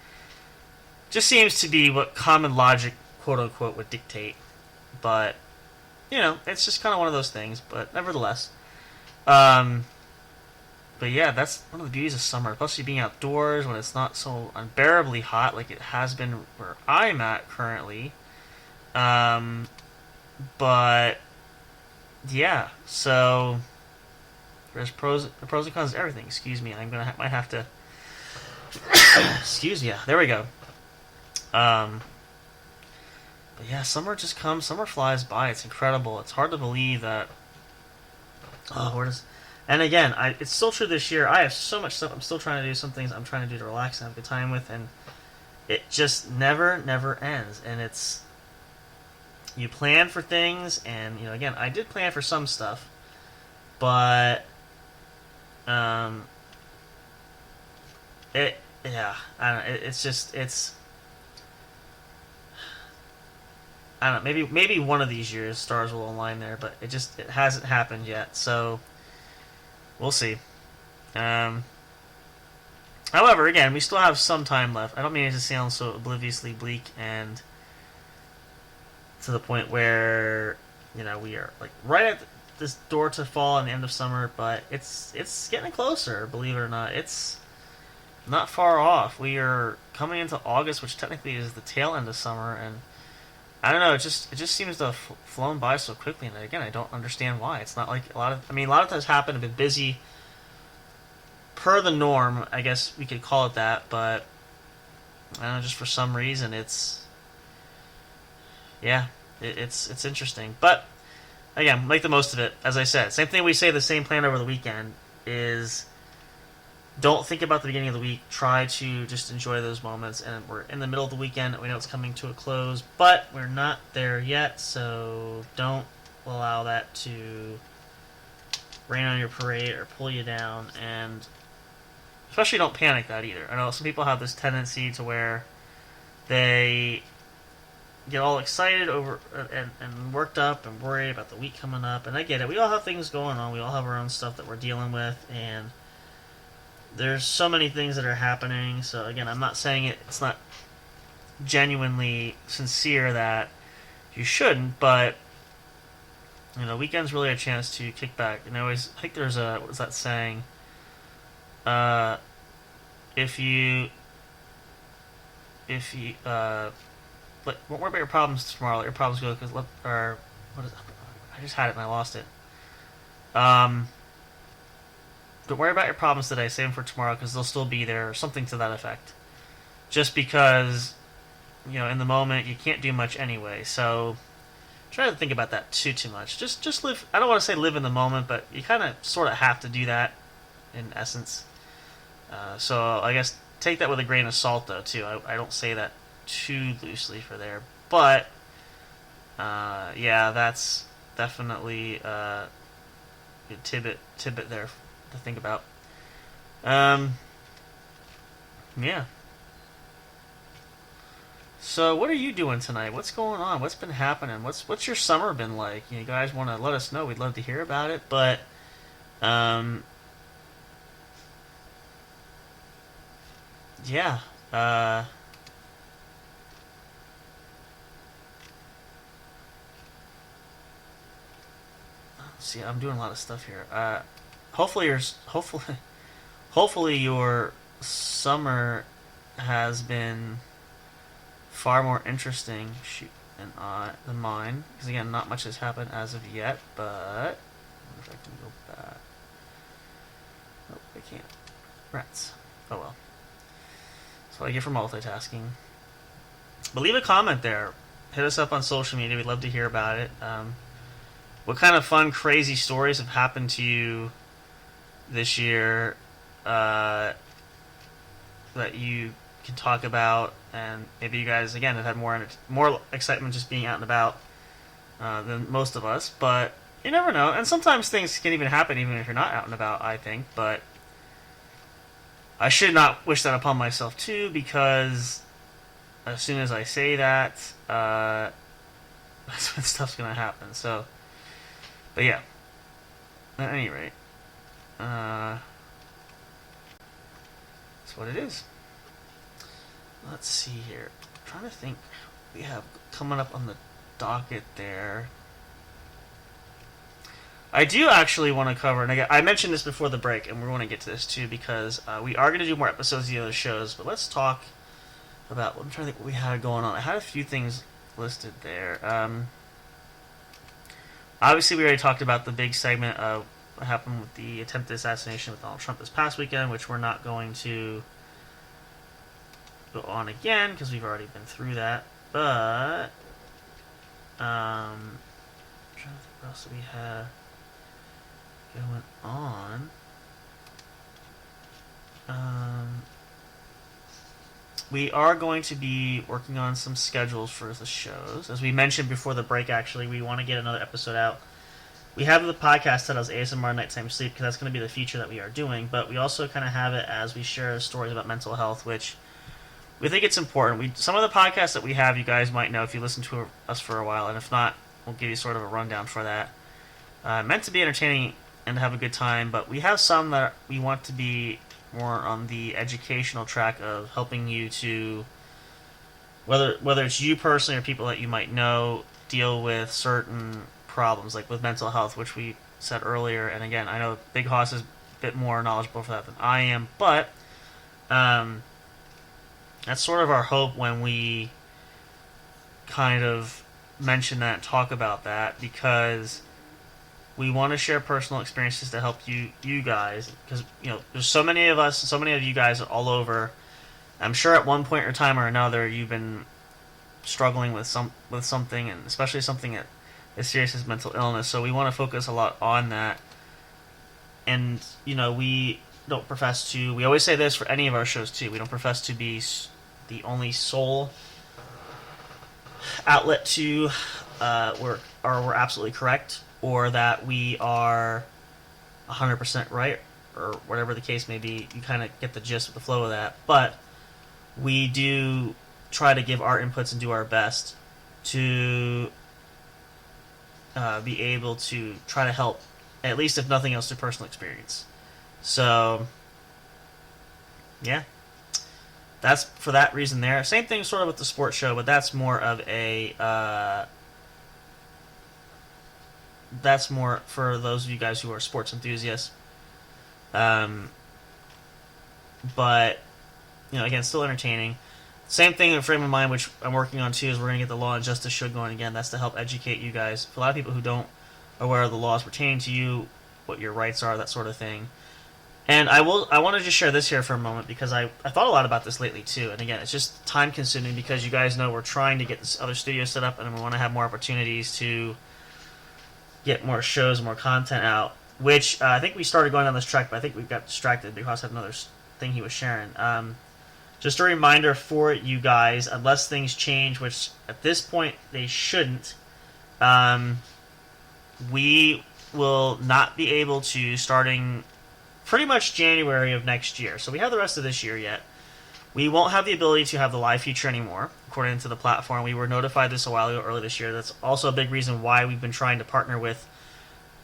just seems to be what common logic, quote-unquote, would dictate. But, you know, it's just kind of one of those things, but nevertheless. But yeah, that's one of the beauties of summer, especially being outdoors when it's not so unbearably hot like it has been where I'm at currently. But yeah, so there's pros and cons to everything. Excuse me, I'm gonna might have to. Excuse me. Yeah, there we go. But yeah, summer just comes. Summer flies by. It's incredible. It's hard to believe that. Oh, where does? And again, it's still true this year. I have so much stuff. I'm still trying to do some things I'm trying to do to relax and have a good time with, and it just never ends. And it's, you plan for things, and, you know, again, I did plan for some stuff, but I don't know. I don't know. Maybe one of these years stars will align there, but it hasn't happened yet. So we'll see. However, again, we still have some time left. I don't mean it to sound so obliviously bleak and to the point where, you know, we are like right at this door to fall and the end of summer, but it's getting closer. Believe it or not, it's not far off. We are coming into August, which technically is the tail end of summer, and I don't know. It just seems to have flown by so quickly, and again, I don't understand why. It's not like a lot of times happen. I've been busy per the norm, I guess we could call it that, but I don't know, just for some reason it's interesting. But again, make the most of it. As I said, same thing we say the same plan over the weekend is don't think about the beginning of the week. Try to just enjoy those moments. And we're in the middle of the weekend. We know it's coming to a close, but we're not there yet. So don't allow that to rain on your parade or pull you down. And especially don't panic that either. I know some people have this tendency to where they get all excited over and worked up and worried about the week coming up. And I get it. We all have things going on. We all have our own stuff that we're dealing with. And there's so many things that are happening. So again, I'm not saying it's not genuinely sincere that you shouldn't, but weekend's really a chance to kick back. And I think there's what is that saying? If you don't worry about your problems tomorrow. Let your problems go because or what is it? I just had it and I lost it. Don't worry about your problems today. Save them for tomorrow because they'll still be there, or something to that effect. Just because, in the moment you can't do much anyway. So try to think about that too much. Just live. I don't want to say live in the moment, but you kind of sort of have to do that in essence. So I guess take that with a grain of salt, though. Too. I don't say that too loosely for there, but that's definitely a tidbit there to think about. So what are you doing tonight? What's going on? What's been happening? What's your summer been like? You guys want to let us know? We'd love to hear about it. But see, I'm doing a lot of stuff here. Hopefully your summer has been far more interesting than mine. Because again, not much has happened as of yet. But I wonder if I can go back. Nope, I can't. Rats. Oh well. That's what I get for multitasking. But leave a comment there. Hit us up on social media. We'd love to hear about it. What kind of fun, crazy stories have happened to you this year that you can talk about? And maybe you guys, again, have had more excitement just being out and about than most of us. But you never know. And sometimes things can even happen even if you're not out and about, I think. But I should not wish that upon myself, too, because as soon as I say that, that's when stuff's going to happen. So... But yeah, at any rate, that's what it is. Let's see here. I'm trying to think what we have coming up on the docket there. I do actually want to cover, and I mentioned this before the break, and we want to get to this too because we are going to do more episodes of the other shows, but let's talk about, I'm trying to think what we had going on. I had a few things listed there. Obviously, we already talked about the big segment of what happened with the attempted assassination with Donald Trump this past weekend, which we're not going to go on again because we've already been through that. But I'm trying to think what else we have going on. We are going to be working on some schedules for the shows. As we mentioned before the break, actually, we want to get another episode out. We have the podcast set as ASMR Nighttime Sleep because that's going to be the feature that we are doing, but we also kind of have it as we share stories about mental health, which we think it's important. Some of the podcasts that we have, you guys might know if you listen to us for a while, and if not, we'll give you sort of a rundown for that. Meant to be entertaining and have a good time, but we have some that we want to be more on the educational track of helping you to, whether it's you personally or people that you might know, deal with certain problems, like with mental health, which we said earlier. And again, I know Big Hoss is a bit more knowledgeable for that than I am, but that's sort of our hope when we kind of mention that and talk about that, because we want to share personal experiences to help you guys, because there's so many of us, so many of you guys all over. I'm sure at one point or time or another you've been struggling with something, and especially something as serious as mental illness. So we want to focus a lot on that. And we don't profess to. We always say this for any of our shows too. We don't profess to be the only sole outlet to we're absolutely correct, or that we are 100% right, or whatever the case may be. You kind of get the gist of the flow of that. But we do try to give our inputs and do our best to be able to try to help, at least if nothing else, through personal experience. So, yeah. That's for that reason there. Same thing sort of with the sports show, but that's more of a... that's more for those of you guys who are sports enthusiasts. But, again, still entertaining. Same thing in Frame of Mind, which I'm working on too, is we're going to get the Law and Justice show going again. That's to help educate you guys. For a lot of people who don't aware of the laws pertaining to you, what your rights are, that sort of thing. And I want to just share this here for a moment, because I thought a lot about this lately too. And again, it's just time consuming, because you guys know we're trying to get this other studio set up, and we want to have more opportunities to get more shows, more content out. Which I think we started going on this track, but I think we got distracted because I had another thing he was sharing. Just a reminder for you guys, unless things change, which at this point they shouldn't, we will not be able to, starting pretty much January of next year. So we have the rest of this year yet. We won't have the ability to have the live feature anymore, according to the platform. We were notified this a while ago, early this year. That's also a big reason why we've been trying to partner with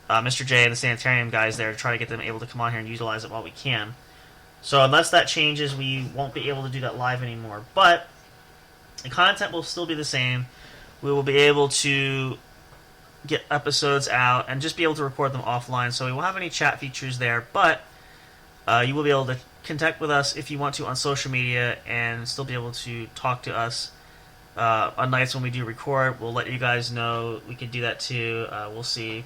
Mr. J and the Sanitarium guys there to try to get them able to come on here and utilize it while we can. So unless that changes, we won't be able to do that live anymore. But the content will still be the same. We will be able to get episodes out and just be able to record them offline. So we won't have any chat features there, but you will be able to connect with us if you want to on social media and still be able to talk to us on nights when we do record. We'll let you guys know. We can do that too. We'll see.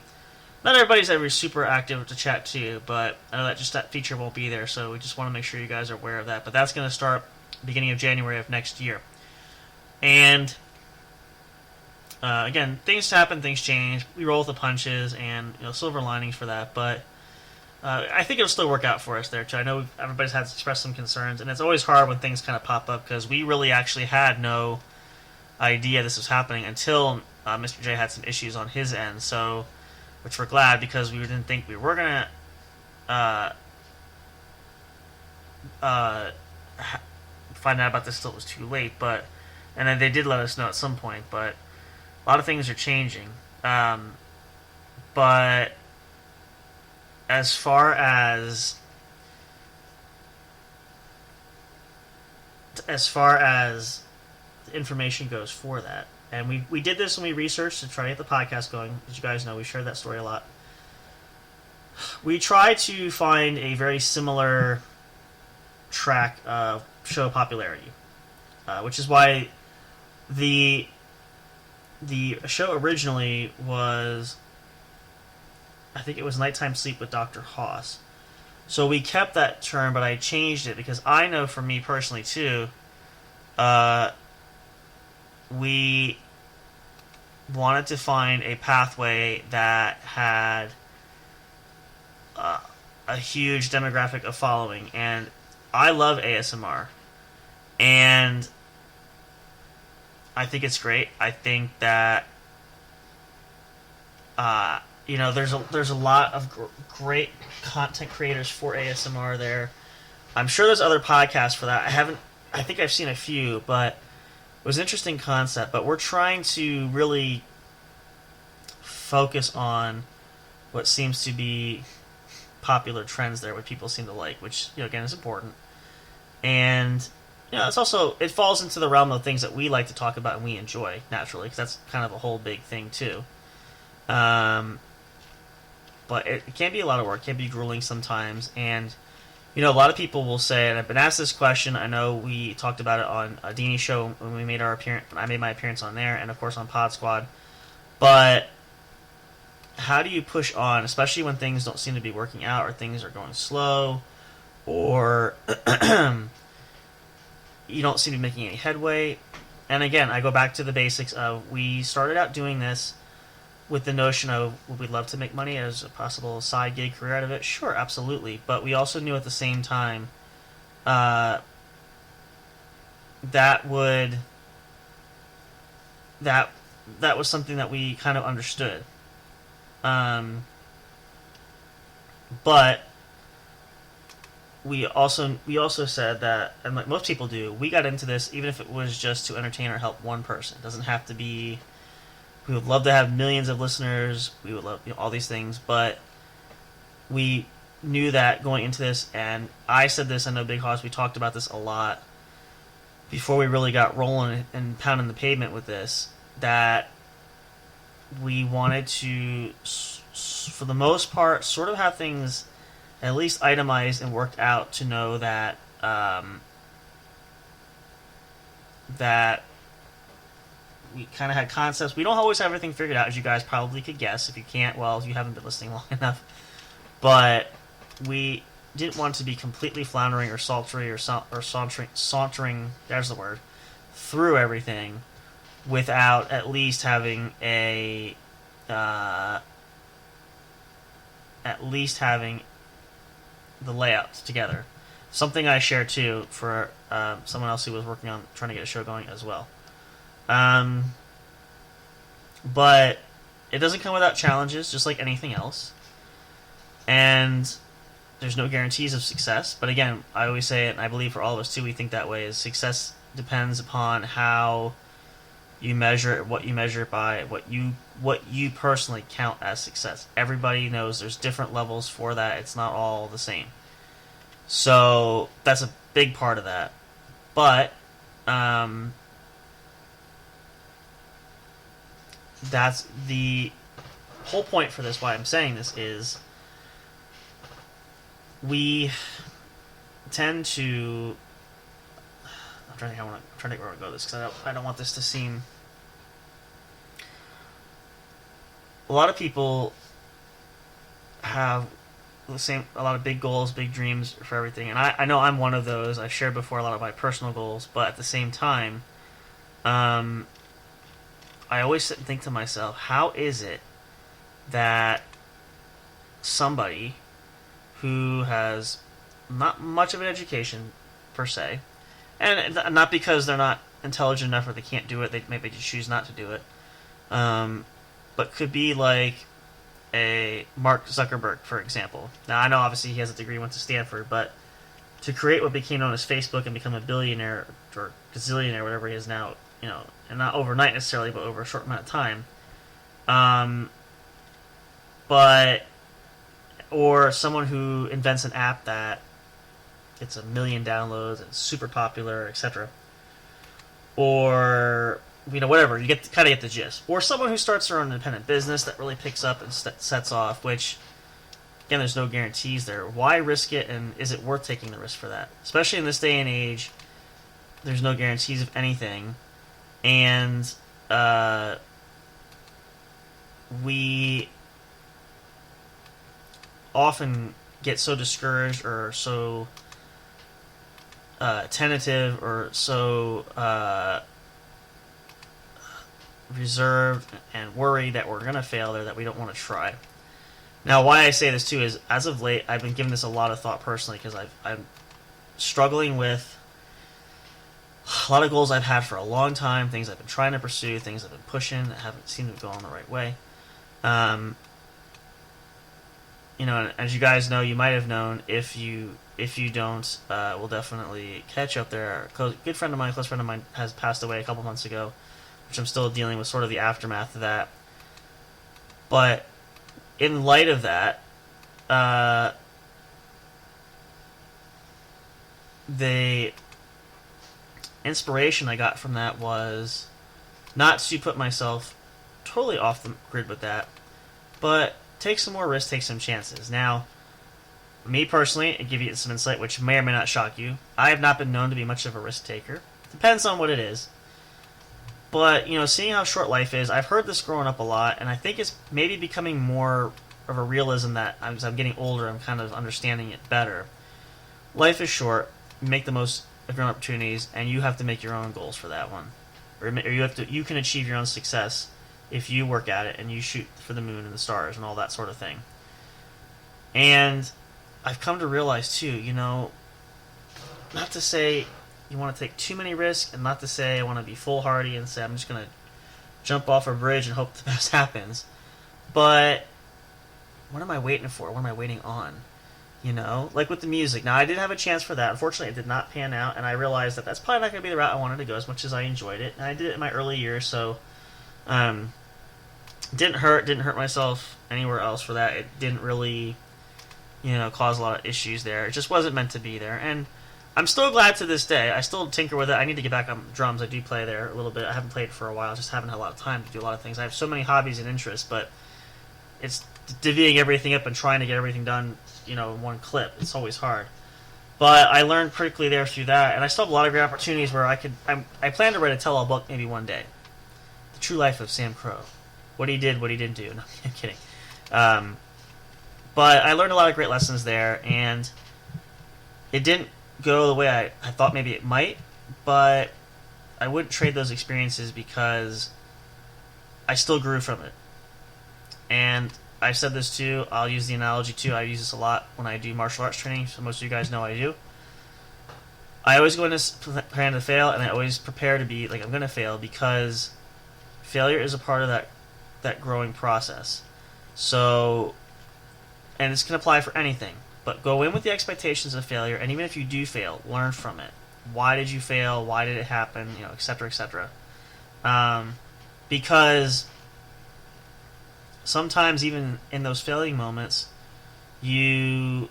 Not everybody's ever super active to chat to you, but I know that feature won't be there, so we just want to make sure you guys are aware of that. But that's going to start beginning of January of next year. And again, things happen, things change. We roll with the punches, and silver linings for that. But I think it'll still work out for us there too. I know everybody's had to express some concerns, and it's always hard when things kind of pop up, because we really actually had no idea this was happening until Mr. J had some issues on his end. So, which we're glad, because we didn't think we were gonna find out about this till it was too late. And then they did let us know at some point. But a lot of things are changing. But as far as the information goes for that, and we did this when we researched to try to get the podcast going. As you guys know, we shared that story a lot. We tried to find a very similar track of show popularity, which is why the show originally was, I think it was Nighttime Sleep with Dr. Haas. So we kept that term, but I changed it because I know for me personally too, we wanted to find a pathway that had a huge demographic of following. And I love ASMR. And I think it's great. I think that there's a lot of great content creators for ASMR there. I'm sure there's other podcasts for that. I think I've seen a few, but it was an interesting concept. But we're trying to really focus on what seems to be popular trends there, what people seem to like, which again is important. And it's also, it falls into the realm of things that we like to talk about and we enjoy naturally, because that's kind of a whole big thing too. But it can be a lot of work, it can be grueling sometimes, and a lot of people will say, and I've been asked this question, I know we talked about it on a Dini show when we made our appearance, I made my appearance on there, and of course on Pod Squad, but how do you push on, especially when things don't seem to be working out or things are going slow or you don't seem to be making any headway? And again, I go back to the basics of we started out doing this with the notion of would we love to make money as a possible side gig career out of it? Sure, absolutely. But we also knew at the same time that was something that we kind of understood. But we also said that, and like most people do, we got into this even if it was just to entertain or help one person. It doesn't have to be. We would love to have millions of listeners. We would love all these things, but we knew that going into this, and I said this. I know Big Hoss. We talked about this a lot before we really got rolling and pounding the pavement with this. That we wanted to, for the most part, sort of have things at least itemized and worked out to know that that we kind of had concepts. We don't always have everything figured out, as you guys probably could guess. If you can't, well, you haven't been listening long enough. But we didn't want to be completely floundering or sauntering, there's the word, through everything without at least having the layouts together. Something I shared too for someone else who was working on trying to get a show going as well. But it doesn't come without challenges, just like anything else. And there's no guarantees of success. But again, I always say it, and I believe for all of us too, we think that way, is success depends upon how you measure it, what you measure it by, what you personally count as success. Everybody knows there's different levels for that. It's not all the same. So that's a big part of that. But that's the whole point for this. Why I'm saying this is we tend to. I'm trying to think where I want to go with this, because I don't want this to seem. A lot of people have a lot of big goals, big dreams for everything, and I know I'm one of those. I've shared before a lot of my personal goals, but at the same time, I always sit and think to myself, how is it that somebody who has not much of an education per se, and not because they're not intelligent enough or they can't do it, they maybe just choose not to do it, but could be like a Mark Zuckerberg, for example. Now, I know obviously he has a degree, went to Stanford, but to create what became known as Facebook and become a billionaire or gazillionaire, whatever he is now, and not overnight necessarily, but over a short amount of time, or someone who invents an app that gets 1 million downloads and super popular, etc. Or whatever, you kind of get the gist. Or someone who starts their own independent business that really picks up and sets off, which, again, there's no guarantees there. Why risk it, and is it worth taking the risk for that? Especially in this day and age, there's no guarantees of anything. And we often get so discouraged or so tentative or so reserved and worried that we're going to fail there that we don't want to try. Now, why I say this too is, as of late, I've been giving this a lot of thought personally, because I'm struggling with a lot of goals I've had for a long time, things I've been trying to pursue, things I've been pushing that haven't seemed to go on the right way. As you guys know, you might have known. If you don't, we'll definitely catch up there. A good friend of mine, close friend of mine, has passed away a couple months ago, which I'm still dealing with sort of the aftermath of that. But in light of that, the inspiration I got from that was not to put myself totally off the grid with that, but take some more risks, take some chances. Now, me personally, I'll give you some insight which may or may not shock you. I have not been known to be much of a risk taker. Depends on what it is. But, seeing how short life is, I've heard this growing up a lot, and I think it's maybe becoming more of a realism that as I'm getting older, I'm kind of understanding it better. Life is short. Make the most of your own opportunities, and you have to make your own goals for that one. Or you can achieve your own success if you work at it and you shoot for the moon and the stars and all that sort of thing. And I've come to realize, too, not to say you want to take too many risks, and not to say I want to be foolhardy and say I'm just going to jump off a bridge and hope the best happens. But what am I waiting for? What am I waiting on? Like with the music. Now, I did have a chance for that. Unfortunately, it did not pan out, and I realized that that's probably not going to be the route I wanted to go as much as I enjoyed it. And I did it in my early years, so didn't hurt myself anywhere else for that. It didn't really, cause a lot of issues there. It just wasn't meant to be there. And I'm still glad to this day. I still tinker with it. I need to get back on drums. I do play there a little bit. I haven't played for a while. I just haven't had a lot of time to do a lot of things. I have so many hobbies and interests, but it's divvying everything up and trying to get everything done, in one clip. It's always hard. But I learned critically there through that, and I still have a lot of great opportunities where I plan to write a tell-all book maybe one day. The True Life of Sam Crow. What he did, what he didn't do. No, I'm kidding. But I learned a lot of great lessons there, and it didn't go the way I thought maybe it might, but I wouldn't trade those experiences because I still grew from it. And I've said this too, I'll use the analogy too, I use this a lot when I do martial arts training, so most of you guys know I do. I always go into plan to fail, and I always prepare to be like I'm going to fail, because failure is a part of that growing process. So, and this can apply for anything. But go in with the expectations of failure, and even if you do fail, learn from it. Why did you fail? Why did it happen? Et cetera, et cetera. Because sometimes even in those failing moments, you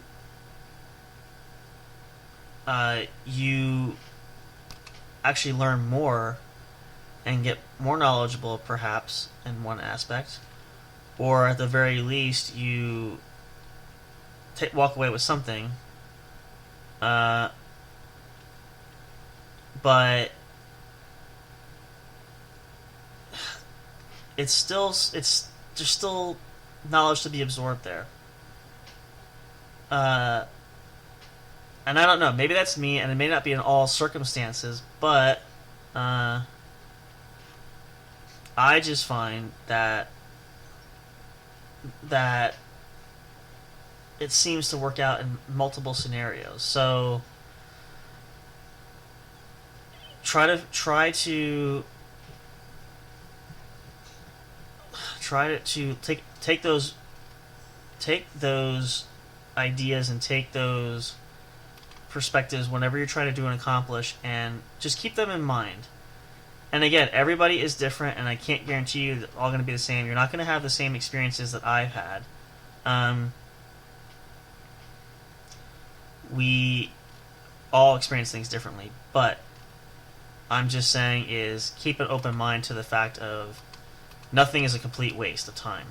actually learn more and get more knowledgeable, perhaps, in one aspect. Or at the very least, you walk away with something, but there's still knowledge to be absorbed there. And I don't know, maybe that's me, and it may not be in all circumstances, but I just find that it seems to work out in multiple scenarios. So try to take those ideas and take those perspectives whenever you're trying to do and accomplish, and just keep them in mind. And again, everybody is different, and I can't guarantee you that all going to be the same. You're not going to have the same experiences that I've had. We all experience things differently, but I'm just saying is keep an open mind to the fact of nothing is a complete waste of time.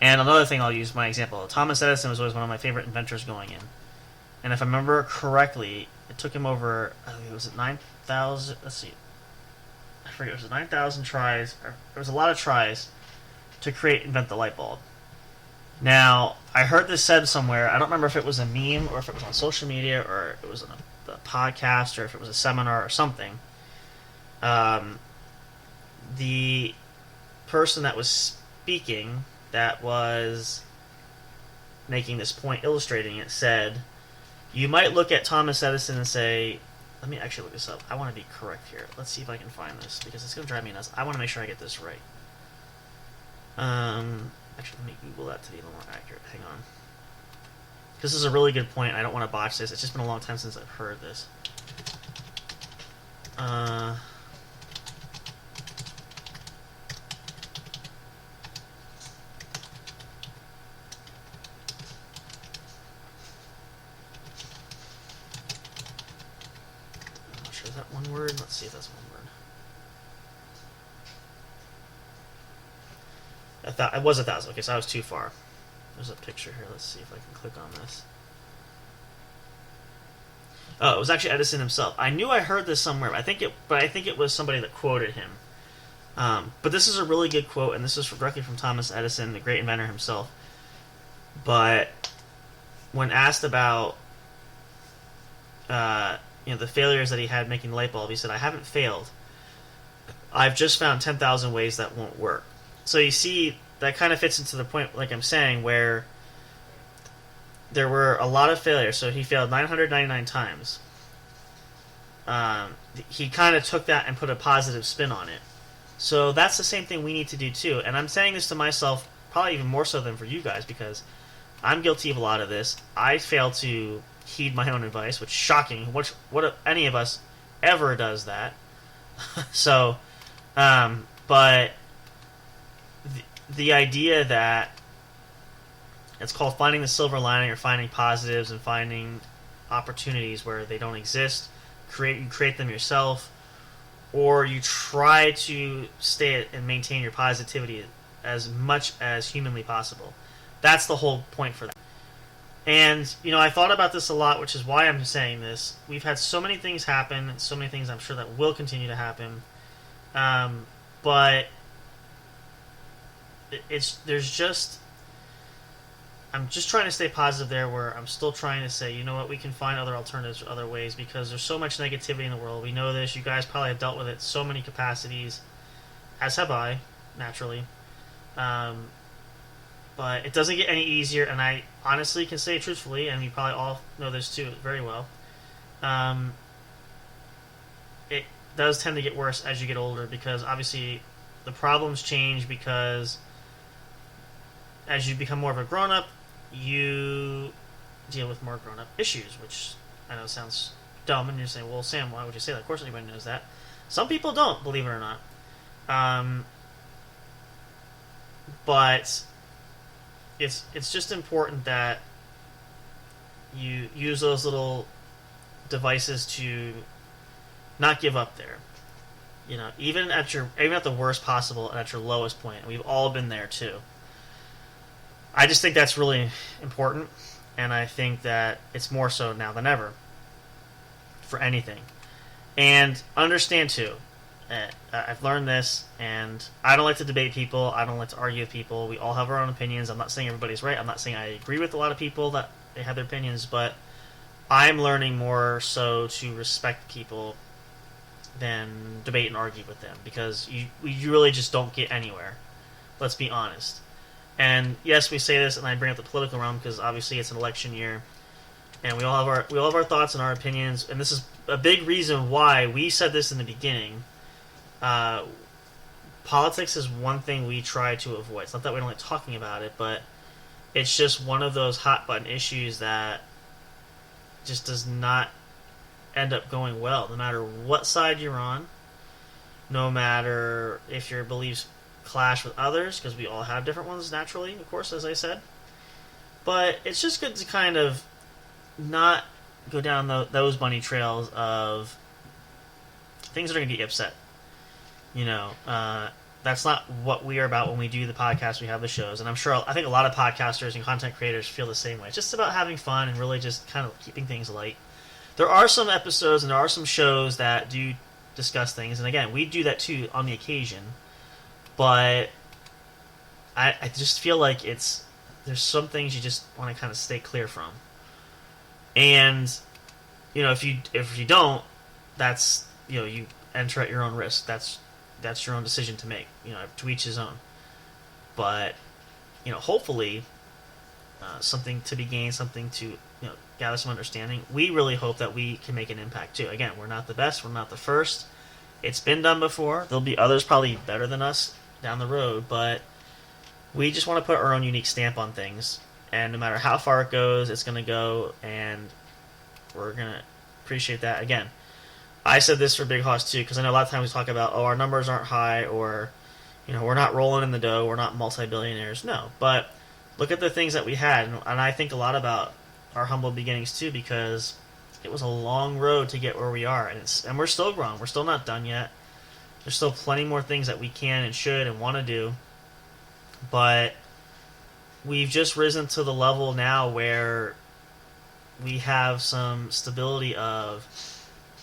And another thing, I'll use my example. Thomas Edison was always one of my favorite inventors going in. And if I remember correctly, it took him over, was it 9,000? Let's see. I forget, it was 9,000 tries. Or there was a lot of tries to invent the light bulb. Now, I heard this said somewhere. I don't remember if it was a meme or if it was on social media or it was on a podcast or if it was a seminar or something. The person that was speaking, that was making this point, illustrating it, said, you might look at Thomas Edison and say, let me actually look this up. I want to be correct here. Let's see if I can find this, because it's going to drive me nuts. I want to make sure I get this right. Actually, let me Google that to be a little more accurate. Hang on. This is a really good point. I don't want to botch this. It's just been a long time since I've heard this. Is that one word? Let's see if that's one word. It was 1,000. Okay, so I was too far. There's a picture here. Let's see if I can click on this. Oh, it was actually Edison himself. I knew I heard this somewhere, but I think it was somebody that quoted him. But this is a really good quote, and this is directly from Thomas Edison, the great inventor himself. But when asked about the failures that he had making the light bulb, he said, "I haven't failed. I've just found 10,000 ways that won't work." So you see, that kind of fits into the point, like I'm saying, where there were a lot of failures. So he failed 999 times. He kind of took that and put a positive spin on it. So that's the same thing we need to do too. And I'm saying this to myself, probably even more so than for you guys, because I'm guilty of a lot of this. I fail to heed my own advice, which is shocking. What if any of us ever does that? So, but the idea that it's called finding the silver lining, or finding positives and finding opportunities where they don't exist. You create them yourself, or you try to stay and maintain your positivity as much as humanly possible. That's the whole point for that. And, I thought about this a lot, which is why I'm saying this. We've had so many things happen, so many things I'm sure that will continue to happen. But I'm just trying to stay positive there, where I'm still trying to say, you know what, we can find other alternatives, other ways, because there's so much negativity in the world. We know this. You guys probably have dealt with it so many capacities, as have I, naturally. But it doesn't get any easier, and I honestly can say truthfully, and you probably all know this too very well, it does tend to get worse as you get older, because obviously the problems change, because as you become more of a grown-up, you deal with more grown-up issues, which I know sounds dumb, and you're saying, well, Sam, why would you say that? Of course anybody knows that. Some people don't, believe it or not. But it's just important that you use those little devices to not give up there. Even at the worst possible and at your lowest point. We've all been there too. I just think that's really important, and I think that it's more so now than ever for anything. And understand too, I've learned this, and I don't like to debate people. I don't like to argue with people. We all have our own opinions. I'm not saying everybody's right. I'm not saying I agree with a lot of people that they have their opinions, but I'm learning more so to respect people than debate and argue with them, because you really just don't get anywhere. Let's be honest. And yes, we say this, and I bring up the political realm because obviously it's an election year, and we all have our thoughts and our opinions. And this is a big reason why we said this in the beginning. Politics is one thing we try to avoid. It's not that we don't like talking about it, but it's just one of those hot button issues that just does not end up going well, no matter what side you're on, no matter if your beliefs clash with others, because we all have different ones naturally, of course, as I said. But it's just good to kind of not go down those bunny trails of things that are going to get you upset. That's not what we are about when we do the podcast. We have the shows, and I think a lot of podcasters and content creators feel the same way. It's just about having fun and really just kind of keeping things light. There are some episodes and there are some shows that do discuss things, and again, we do that too on the occasion. But I just feel like there's some things you just want to kind of stay clear from. And if you don't, that's you enter at your own risk. That's your own decision to make. To each his own. But hopefully, something to be gained, something to gather some understanding. We really hope that we can make an impact too. Again, we're not the best, we're not the first. It's been done before. There'll be others probably better than us down the road, but we just want to put our own unique stamp on things, and no matter how far it goes, it's going to go, and we're going to appreciate that. Again, I said this for Big Hoss too, because I know a lot of times we talk about, our numbers aren't high, or we're not rolling in the dough, we're not multi-billionaires. No, but look at the things that we had, and I think a lot about our humble beginnings too, because it was a long road to get where we are, and we're still growing. We're still not done yet. There's still plenty more things that we can and should and want to do, but we've just risen to the level now where we have some stability of,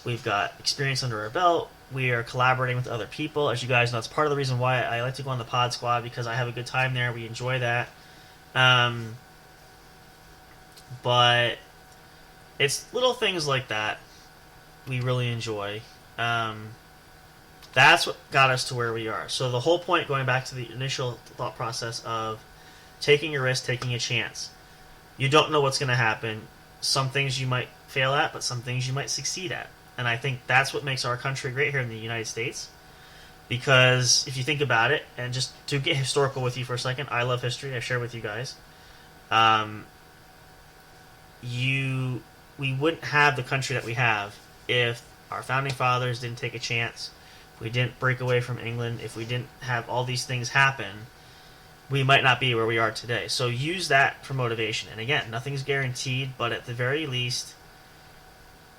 we've got experience under our belt, We are collaborating with other people. As you guys know, that's part of the reason why I like to go on the Pod Squad, because I have a good time there. We enjoy that. But it's little things like that we really enjoy. That's what got us to where we are. So the whole point, going back to the initial thought process of taking a risk, taking a chance. You don't know what's going to happen. Some things you might fail at, but some things you might succeed at. And I think that's what makes our country great here in the United States. Because if you think about it, and just to get historical with you for a second, I love history. I share with you guys. We wouldn't have the country that we have if our founding fathers didn't take a chance, if we didn't break away from England, if we didn't have all these things happen, we might not be where we are today. So use that for motivation. And again, nothing's guaranteed, but at the very least,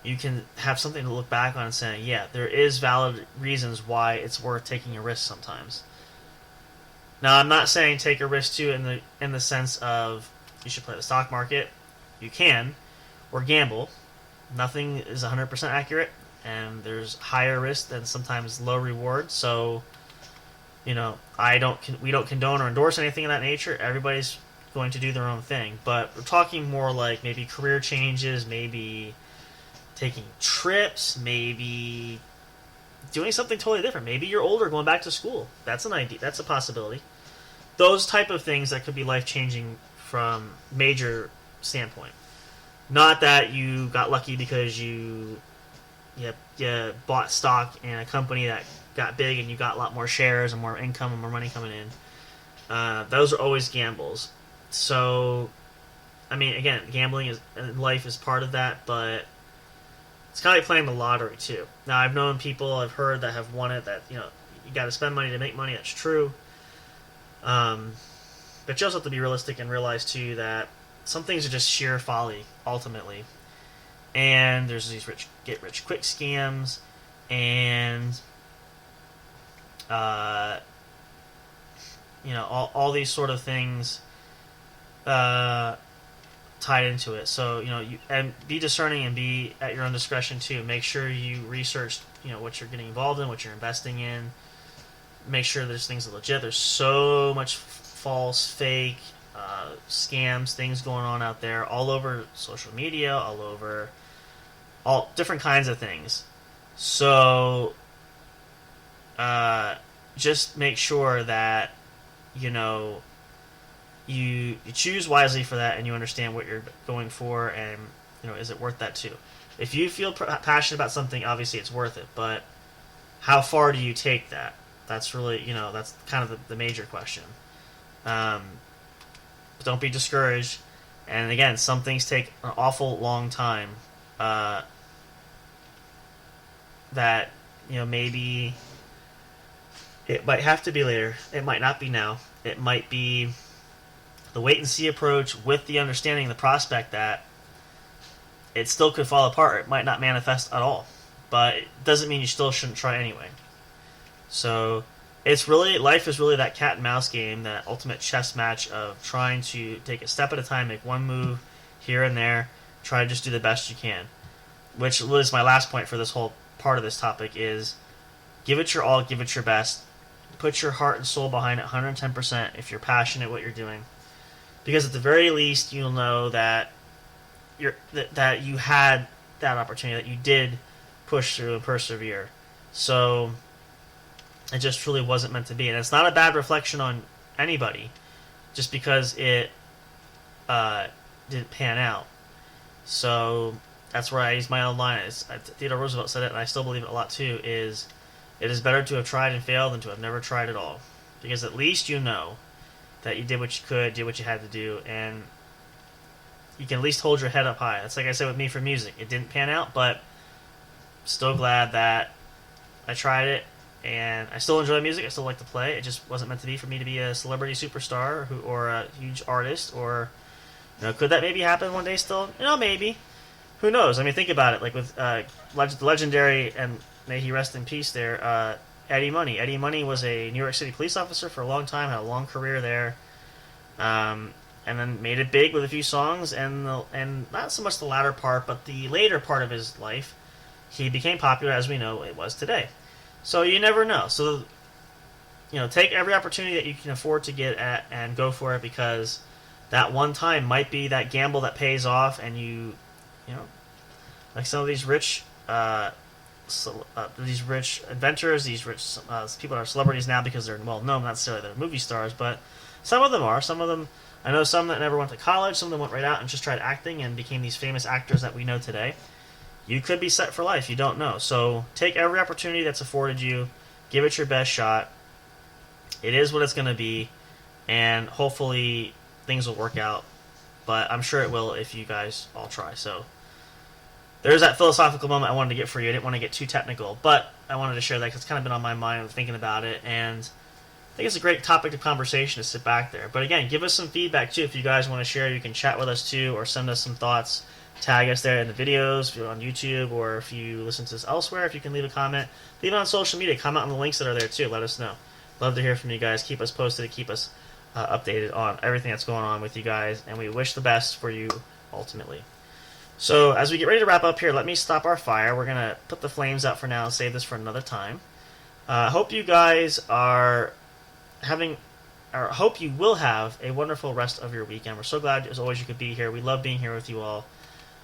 you can have something to look back on and say, yeah, there is valid reasons why it's worth taking a risk sometimes. Now, I'm not saying take a risk too in the sense of you should play the stock market. You can, or gamble. Nothing is 100% accurate, and there's higher risk than sometimes low reward. So, we don't condone or endorse anything of that nature. Everybody's going to do their own thing, but we're talking more like maybe career changes, maybe taking trips, maybe doing something totally different. Maybe you're older, going back to school. That's an idea. That's a possibility. Those type of things that could be life-changing from major standpoint. Not that you got lucky because you bought stock in a company that got big and you got a lot more shares and more income and more money coming in. Those are always gambles. So, I mean, again, gambling in life is part of that, but it's kind of like playing the lottery too. Now, I've known people, I've heard that have won it, that you got to spend money to make money. That's true. But you also have to be realistic and realize too that some things are just sheer folly ultimately. And there's these get rich quick scams, and all these sort of things tied into it. So and be discerning and be at your own discretion too. Make sure you research what you're getting involved in, what you're investing in. Make sure there's things are legit. There's so much false, fake scams, things going on out there, all over social media, all over all different kinds of things. So just make sure that you choose wisely for that, and you understand what you're going for, and is it worth that too. If you feel passionate about something, obviously it's worth it, but how far do you take that? That's really that's kind of the major question. But don't be discouraged. And again, some things take an awful long time. That maybe it might have to be later. It might not be now. It might be the wait and see approach with the understanding, the prospect that it still could fall apart. It might not manifest at all, but it doesn't mean you still shouldn't try anyway. So life is really that cat and mouse game, that ultimate chess match of trying to take a step at a time, make one move here and there, try to just do the best you can. Which was my last point for this whole part of this topic is give it your all, give it your best. Put your heart and soul behind it 110% if you're passionate what you're doing. Because at the very least, you'll know that that you had that opportunity, that you did push through and persevere. So it just truly wasn't meant to be. And it's not a bad reflection on anybody just because it didn't pan out. So that's where I use my own line. Theodore Roosevelt said it, and I still believe it a lot too, is it is better to have tried and failed than to have never tried at all. Because at least you know that you did what you could, did what you had to do, and you can at least hold your head up high. That's like I said with me for music. It didn't pan out, but still glad that I tried it, and I still enjoy music. I still like to play. It just wasn't meant to be for me to be a celebrity superstar or a huge artist. Or could that maybe happen one day still? Maybe. Who knows? I mean, think about it. Like with the legendary, and may he rest in peace there, Eddie Money. Eddie Money was a New York City police officer for a long time, had a long career there, and then made it big with a few songs, and not so much the latter part, but the later part of his life, he became popular, as we know it was today. So you never know. So, take every opportunity that you can afford to get at and go for it, because that one time might be that gamble that pays off, and like some of these rich inventors, these rich people that are celebrities now because they're well known, not necessarily they're movie stars, but some of them are. Some of them, I know some that never went to college. Some of them went right out and just tried acting and became these famous actors that we know today. You could be set for life. You don't know. So take every opportunity that's afforded you. Give it your best shot. It is what it's going to be, and hopefully things will work out. But I'm sure it will if you guys all try. So there's that philosophical moment I wanted to get for you. I didn't want to get too technical, but I wanted to share that because it's kind of been on my mind thinking about it, and I think it's a great topic of conversation to sit back there. But again, give us some feedback too. If you guys want to share, you can chat with us too, or send us some thoughts. Tag us there in the videos if you're on YouTube, or if you listen to this elsewhere, if you can leave a comment. Leave it on social media. Comment on the links that are there too. Let us know. Love to hear from you guys. Keep us posted and keep us updated on everything that's going on with you guys, and we wish the best for you ultimately. So as we get ready to wrap up here, let me stop our fire. We're going to put the flames out for now and save this for another time. Hope you guys are hope you will have a wonderful rest of your weekend. We're so glad, as always, you could be here. We love being here with you all.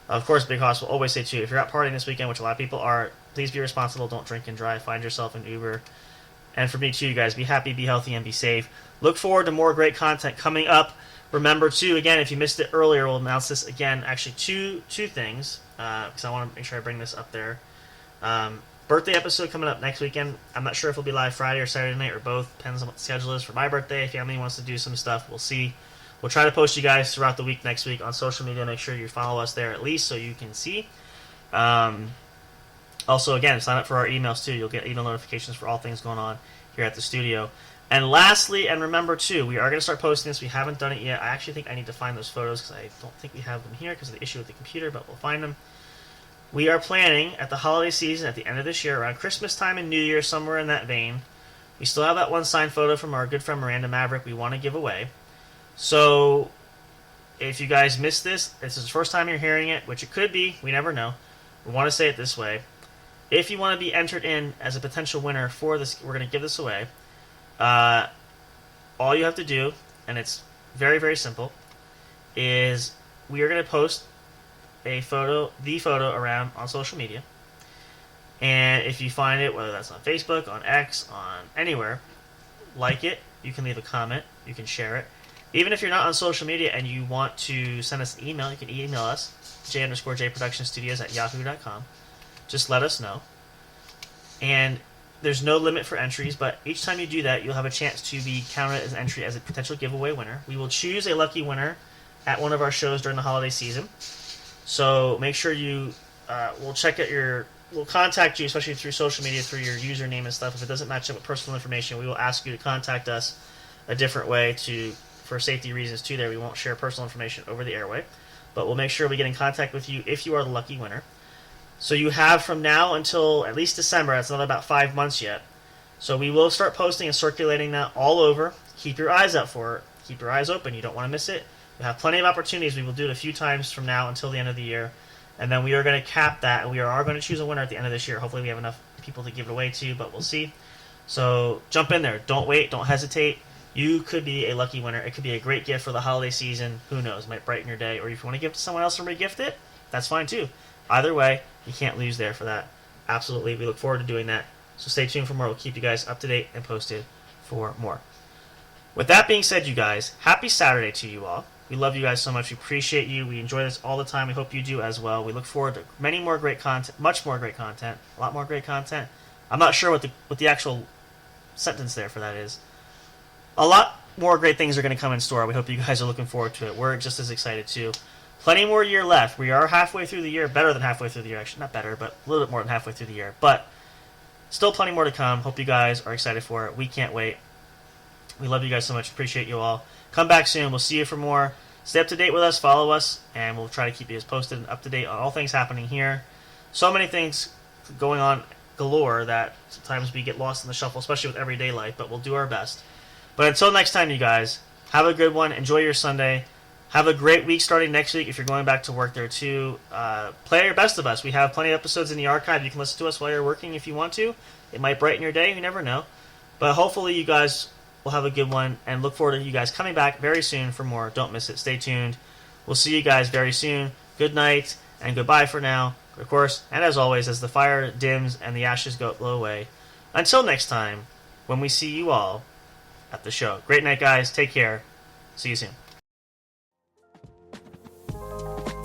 Of course, Big Hoss will always say, too, if you're out partying this weekend, which a lot of people are, please be responsible. Don't drink and drive. Find yourself an Uber. And for me, too, you guys, be happy, be healthy, and be safe. Look forward to more great content coming up. Remember, too, again, if you missed it earlier, we'll announce this again. Actually, two things, because I want to make sure I bring this up there. Birthday episode coming up next weekend. I'm not sure if it'll be live Friday or Saturday night or both. Depends on what the schedule is for my birthday. If family wants to do some stuff, we'll see. We'll try to post you guys throughout the week next week on social media. Make sure you follow us there at least so you can see. Also, again, sign up for our emails too. You'll get email notifications for all things going on here at the studio. And lastly, and remember too, we are going to start posting this. We haven't done it yet. I actually think I need to find those photos because I don't think we have them here because of the issue with the computer, but we'll find them. We are planning at the holiday season, at the end of this year, around Christmas time and New Year, somewhere in that vein. We still have that one signed photo from our good friend Miranda Maverick we want to give away. So, if you guys missed this is the first time you're hearing it, which it could be, we never know. We want to say it this way. If you want to be entered in as a potential winner for this, we're going to give this away. All you have to do, and it's very, very simple, is we are going to post the photo around on social media. And if you find it, whether that's on Facebook, on X, on anywhere, like it, you can leave a comment, you can share it. Even if you're not on social media and you want to send us an email, you can email us, j_jproductionstudios@yahoo.com. Just let us know. And there's no limit for entries, but each time you do that, you'll have a chance to be counted as an entry as a potential giveaway winner. We will choose a lucky winner at one of our shows during the holiday season. So make sure we'll contact you, especially through social media, through your username and stuff. If it doesn't match up with personal information, we will ask you to contact us a different way for safety reasons too. There, we won't share personal information over the airway, but we'll make sure we get in contact with you if you are the lucky winner. So you have from now until at least December. That's not about 5 months yet. So we will start posting and circulating that all over. Keep your eyes out for it. Keep your eyes open. You don't want to miss it. We have plenty of opportunities. We will do it a few times from now until the end of the year. And then we are going to cap that, and we are going to choose a winner at the end of this year. Hopefully we have enough people to give it away to, but we'll see. So jump in there. Don't wait. Don't hesitate. You could be a lucky winner. It could be a great gift for the holiday season. Who knows? It might brighten your day. Or if you want to give it to someone else and re-gift it, that's fine too. Either way, you can't lose there for that. Absolutely. We look forward to doing that. So stay tuned for more. We'll keep you guys up to date and posted for more. With that being said, you guys, happy Saturday to you all. We love you guys so much. We appreciate you. We enjoy this all the time. We hope you do as well. We look forward to many more great content, much more great content, a lot more great content. I'm not sure what the actual sentence there for that is. A lot more great things are going to come in store. We hope you guys are looking forward to it. We're just as excited too. Plenty more year left. We are halfway through the year, better than halfway through the year. Actually, not better, but a little bit more than halfway through the year. But still plenty more to come. Hope you guys are excited for it. We can't wait. We love you guys so much. Appreciate you all. Come back soon. We'll see you for more. Stay up to date with us. Follow us. And we'll try to keep you as posted and up to date on all things happening here. So many things going on galore that sometimes we get lost in the shuffle, especially with everyday life. But we'll do our best. But until next time, you guys, have a good one. Enjoy your Sunday. Have a great week starting next week if you're going back to work there too. Play your best of us. We have plenty of episodes in the archive. You can listen to us while you're working if you want to. It might brighten your day. You never know. But hopefully you guys will have a good one, and look forward to you guys coming back very soon for more. Don't miss it. Stay tuned. We'll see you guys very soon. Good night and goodbye for now. Of course, and as always, as the fire dims and the ashes blow away. Until next time, when we see you all at the show. Great night, guys. Take care. See you soon.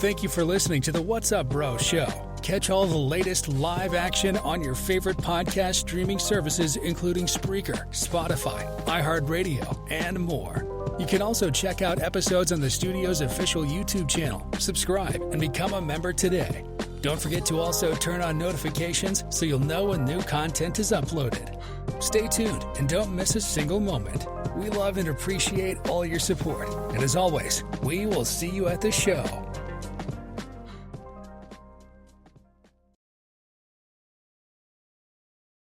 Thank you for listening to the What's Up Bro show. Catch all the latest live action on your favorite podcast streaming services, including Spreaker, Spotify, iHeartRadio, and more. You can also check out episodes on the studio's official YouTube channel. Subscribe and become a member today. Don't forget to also turn on notifications so you'll know when new content is uploaded. Stay tuned and don't miss a single moment. We love and appreciate all your support. And as always, we will see you at the show.